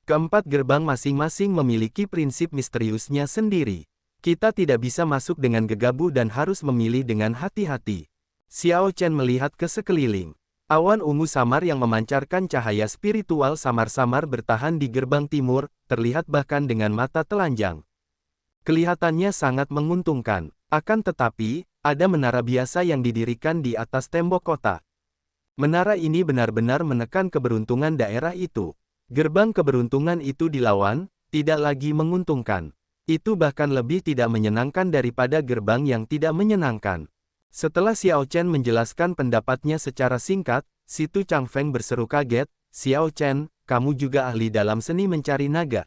Keempat gerbang masing-masing memiliki prinsip misteriusnya sendiri. Kita tidak bisa masuk dengan gegabah dan harus memilih dengan hati-hati. Xiao Chen melihat ke sekeliling. Awan ungu samar yang memancarkan cahaya spiritual samar-samar bertahan di gerbang timur, terlihat bahkan dengan mata telanjang. Kelihatannya sangat menguntungkan. Akan tetapi, ada menara biasa yang didirikan di atas tembok kota. Menara ini benar-benar menekan keberuntungan daerah itu. Gerbang keberuntungan itu dilawan, tidak lagi menguntungkan. Itu bahkan lebih tidak menyenangkan daripada gerbang yang tidak menyenangkan. Setelah Xiao Chen menjelaskan pendapatnya secara singkat, Situ Changfeng berseru kaget, Xiao Chen, kamu juga ahli dalam seni mencari naga.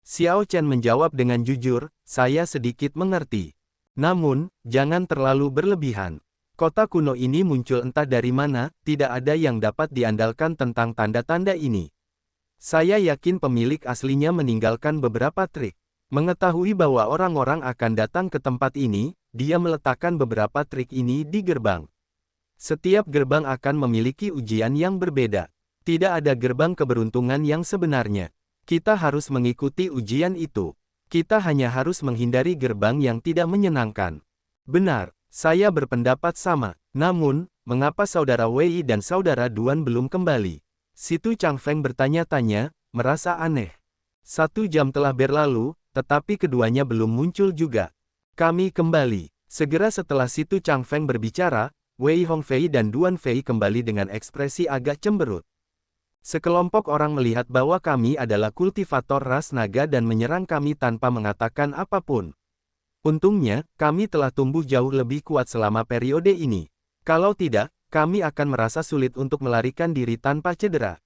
Xiao Chen menjawab dengan jujur, saya sedikit mengerti. Namun, jangan terlalu berlebihan. Kota kuno ini muncul entah dari mana, tidak ada yang dapat diandalkan tentang tanda-tanda ini. Saya yakin pemilik aslinya meninggalkan beberapa trik. Mengetahui bahwa orang-orang akan datang ke tempat ini, dia meletakkan beberapa trik ini di gerbang. Setiap gerbang akan memiliki ujian yang berbeda. Tidak ada gerbang keberuntungan yang sebenarnya. Kita harus mengikuti ujian itu. Kita hanya harus menghindari gerbang yang tidak menyenangkan. Benar, saya berpendapat sama. Namun, mengapa saudara Wei dan saudara Duan belum kembali? Situ Changfeng bertanya-tanya, merasa aneh. 1 jam telah berlalu, tetapi keduanya belum muncul juga. Kami kembali. Segera setelah Situ Changfeng berbicara, Wei Hongfei dan Duan Fei kembali dengan ekspresi agak cemberut. Sekelompok orang melihat bahwa kami adalah kultivator ras naga dan menyerang kami tanpa mengatakan apapun. Untungnya, kami telah tumbuh jauh lebih kuat selama periode ini. Kalau tidak, kami akan merasa sulit untuk melarikan diri tanpa cedera.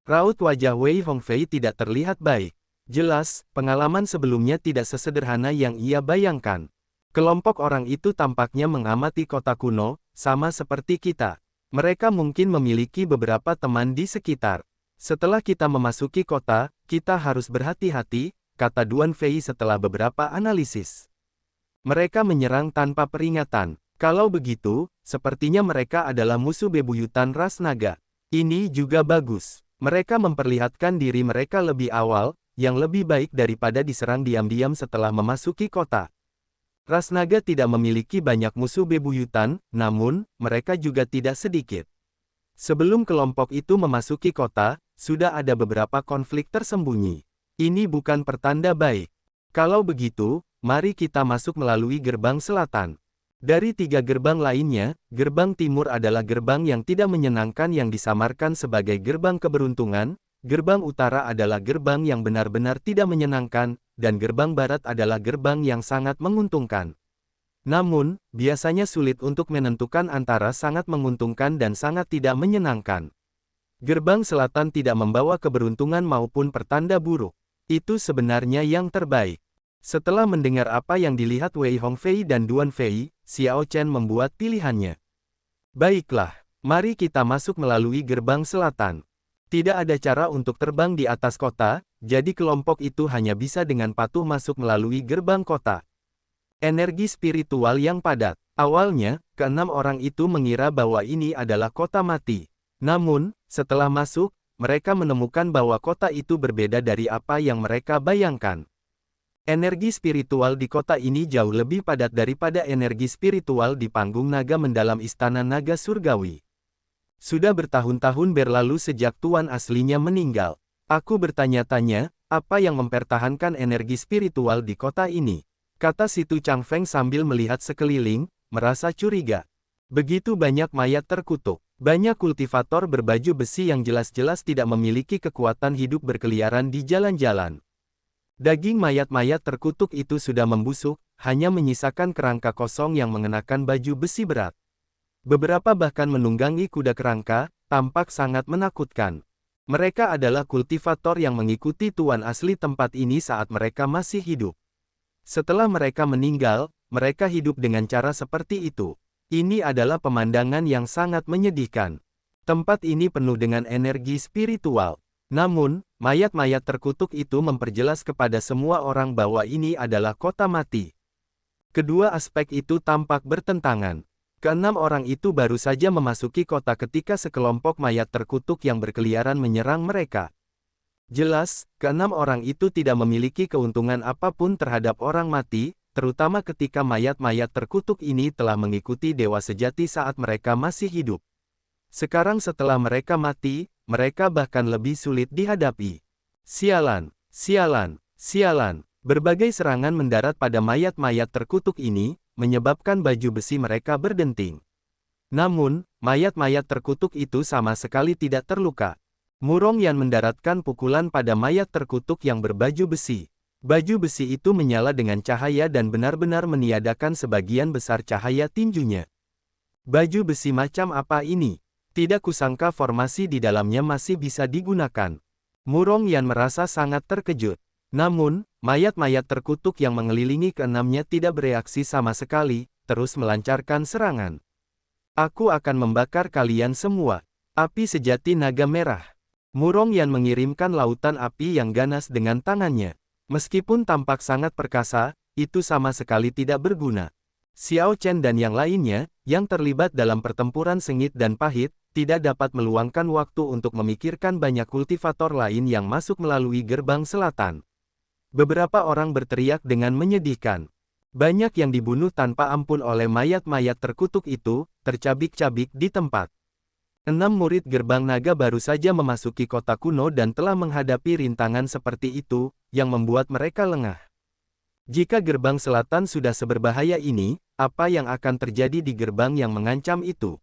Raut wajah Wei Hongfei tidak terlihat baik. Jelas, pengalaman sebelumnya tidak sesederhana yang ia bayangkan. Kelompok orang itu tampaknya mengamati kota kuno, sama seperti kita. Mereka mungkin memiliki beberapa teman di sekitar. Setelah kita memasuki kota, kita harus berhati-hati, kata Duan Fei setelah beberapa analisis. Mereka menyerang tanpa peringatan. Kalau begitu, sepertinya mereka adalah musuh bebuyutan ras naga. Ini juga bagus. Mereka memperlihatkan diri mereka lebih awal, yang lebih baik daripada diserang diam-diam setelah memasuki kota. Ras naga tidak memiliki banyak musuh bebuyutan, namun, mereka juga tidak sedikit. Sebelum kelompok itu memasuki kota, sudah ada beberapa konflik tersembunyi. Ini bukan pertanda baik. Kalau begitu, mari kita masuk melalui gerbang selatan. Dari 3 gerbang lainnya, gerbang timur adalah gerbang yang tidak menyenangkan yang disamarkan sebagai gerbang keberuntungan, gerbang utara adalah gerbang yang benar-benar tidak menyenangkan, dan gerbang barat adalah gerbang yang sangat menguntungkan. Namun, biasanya sulit untuk menentukan antara sangat menguntungkan dan sangat tidak menyenangkan. Gerbang selatan tidak membawa keberuntungan maupun pertanda buruk. Itu sebenarnya yang terbaik. Setelah mendengar apa yang dilihat Wei Hongfei dan Duan Fei, Xiao Chen membuat pilihannya. Baiklah, mari kita masuk melalui gerbang selatan. Tidak ada cara untuk terbang di atas kota, jadi kelompok itu hanya bisa dengan patuh masuk melalui gerbang kota. Energi spiritual yang padat. Awalnya, keenam orang itu mengira bahwa ini adalah kota mati. Namun, setelah masuk, mereka menemukan bahwa kota itu berbeda dari apa yang mereka bayangkan. Energi spiritual di kota ini jauh lebih padat daripada energi spiritual di panggung naga mendalam istana naga surgawi. Sudah bertahun-tahun berlalu sejak tuan aslinya meninggal. Aku bertanya-tanya, apa yang mempertahankan energi spiritual di kota ini? Kata si Tu Changfeng sambil melihat sekeliling, merasa curiga. Begitu banyak mayat terkutuk. Banyak kultivator berbaju besi yang jelas-jelas tidak memiliki kekuatan hidup berkeliaran di jalan-jalan. Daging mayat-mayat terkutuk itu sudah membusuk, hanya menyisakan kerangka kosong yang mengenakan baju besi berat. Beberapa bahkan menunggangi kuda kerangka, tampak sangat menakutkan. Mereka adalah kultivator yang mengikuti tuan asli tempat ini saat mereka masih hidup. Setelah mereka meninggal, mereka hidup dengan cara seperti itu. Ini adalah pemandangan yang sangat menyedihkan. Tempat ini penuh dengan energi spiritual. Namun, mayat-mayat terkutuk itu memperjelas kepada semua orang bahwa ini adalah kota mati. Kedua aspek itu tampak bertentangan. Keenam orang itu baru saja memasuki kota ketika sekelompok mayat terkutuk yang berkeliaran menyerang mereka. Jelas, keenam orang itu tidak memiliki keuntungan apapun terhadap orang mati, terutama ketika mayat-mayat terkutuk ini telah mengikuti dewa sejati saat mereka masih hidup. Sekarang setelah mereka mati, mereka bahkan lebih sulit dihadapi. Sialan, sialan, sialan. Berbagai serangan mendarat pada mayat-mayat terkutuk ini, menyebabkan baju besi mereka berdenting. Namun, mayat-mayat terkutuk itu sama sekali tidak terluka. Murong Yan mendaratkan pukulan pada mayat terkutuk yang berbaju besi. Baju besi itu menyala dengan cahaya dan benar-benar meniadakan sebagian besar cahaya tinjunya. Baju besi macam apa ini? Tidak kusangka formasi di dalamnya masih bisa digunakan. Murong Yan merasa sangat terkejut. Namun, mayat-mayat terkutuk yang mengelilingi keenamnya tidak bereaksi sama sekali, terus melancarkan serangan. Aku akan membakar kalian semua. Api sejati naga merah. Murong Yan mengirimkan lautan api yang ganas dengan tangannya. Meskipun tampak sangat perkasa, itu sama sekali tidak berguna. Xiao Chen dan yang lainnya, yang terlibat dalam pertempuran sengit dan pahit, tidak dapat meluangkan waktu untuk memikirkan banyak kultivator lain yang masuk melalui gerbang selatan. Beberapa orang berteriak dengan menyedihkan. Banyak yang dibunuh tanpa ampun oleh mayat-mayat terkutuk itu, tercabik-cabik di tempat. 6 murid gerbang naga baru saja memasuki kota kuno dan telah menghadapi rintangan seperti itu, yang membuat mereka lengah. Jika gerbang selatan sudah seberbahaya ini, apa yang akan terjadi di gerbang yang mengancam itu?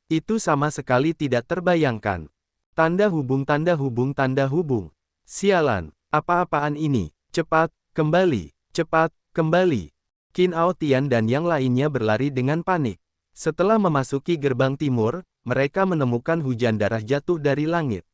Itu sama sekali tidak terbayangkan. Tanda hubung tanda hubung tanda hubung. Sialan, apa-apaan ini? Cepat, kembali, cepat, kembali. Qin Ao Tian dan yang lainnya berlari dengan panik. Setelah memasuki gerbang timur, mereka menemukan hujan darah jatuh dari langit.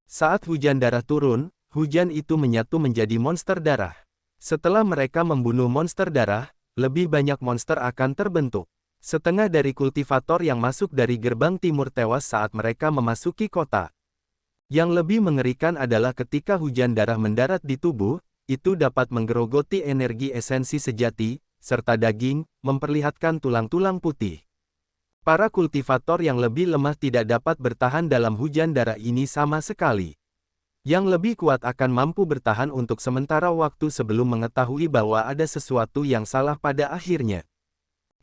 Saat hujan darah turun, hujan itu menyatu menjadi monster darah. Setelah mereka membunuh monster darah, lebih banyak monster akan terbentuk. Setengah dari kultivator yang masuk dari gerbang timur tewas saat mereka memasuki kota. Yang lebih mengerikan adalah ketika hujan darah mendarat di tubuh, itu dapat menggerogoti energi esensi sejati, serta daging, memperlihatkan tulang-tulang putih. Para kultivator yang lebih lemah tidak dapat bertahan dalam hujan darah ini sama sekali. Yang lebih kuat akan mampu bertahan untuk sementara waktu sebelum mengetahui bahwa ada sesuatu yang salah pada akhirnya.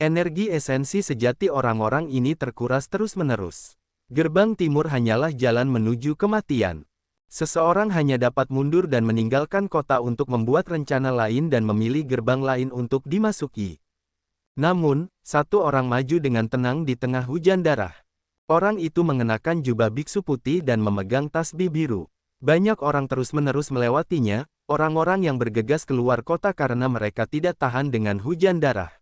Energi esensi sejati orang-orang ini terkuras terus-menerus. Gerbang timur hanyalah jalan menuju kematian. Seseorang hanya dapat mundur dan meninggalkan kota untuk membuat rencana lain dan memilih gerbang lain untuk dimasuki. Namun, satu orang maju dengan tenang di tengah hujan darah. Orang itu mengenakan jubah biksu putih dan memegang tasbih biru. Banyak orang terus-menerus melewatinya, orang-orang yang bergegas keluar kota karena mereka tidak tahan dengan hujan darah.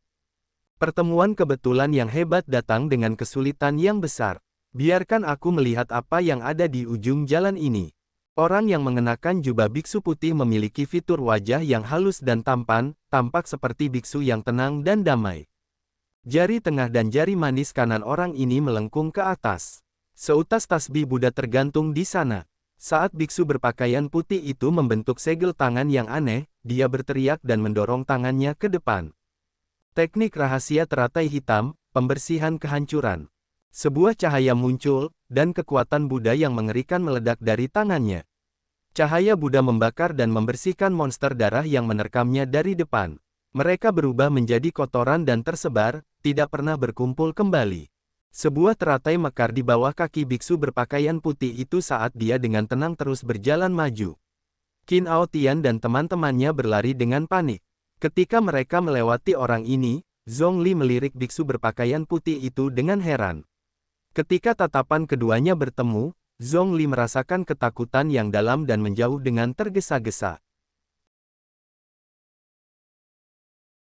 Pertemuan kebetulan yang hebat datang dengan kesulitan yang besar. Biarkan aku melihat apa yang ada di ujung jalan ini. Orang yang mengenakan jubah biksu putih memiliki fitur wajah yang halus dan tampan, tampak seperti biksu yang tenang dan damai. Jari tengah dan jari manis kanan orang ini melengkung ke atas. Seutas tasbih Buddha tergantung di sana. Saat biksu berpakaian putih itu membentuk segel tangan yang aneh, dia berteriak dan mendorong tangannya ke depan. Teknik rahasia teratai hitam, pembersihan kehancuran. Sebuah cahaya muncul, dan kekuatan Buddha yang mengerikan meledak dari tangannya. Cahaya Buddha membakar dan membersihkan monster darah yang menerkamnya dari depan. Mereka berubah menjadi kotoran dan tersebar, tidak pernah berkumpul kembali. Sebuah teratai mekar di bawah kaki biksu berpakaian putih itu saat dia dengan tenang terus berjalan maju. Qin Ao Tian dan teman-temannya berlari dengan panik. Ketika mereka melewati orang ini, Zhongli melirik biksu berpakaian putih itu dengan heran. Ketika tatapan keduanya bertemu, Zhongli merasakan ketakutan yang dalam dan menjauh dengan tergesa-gesa.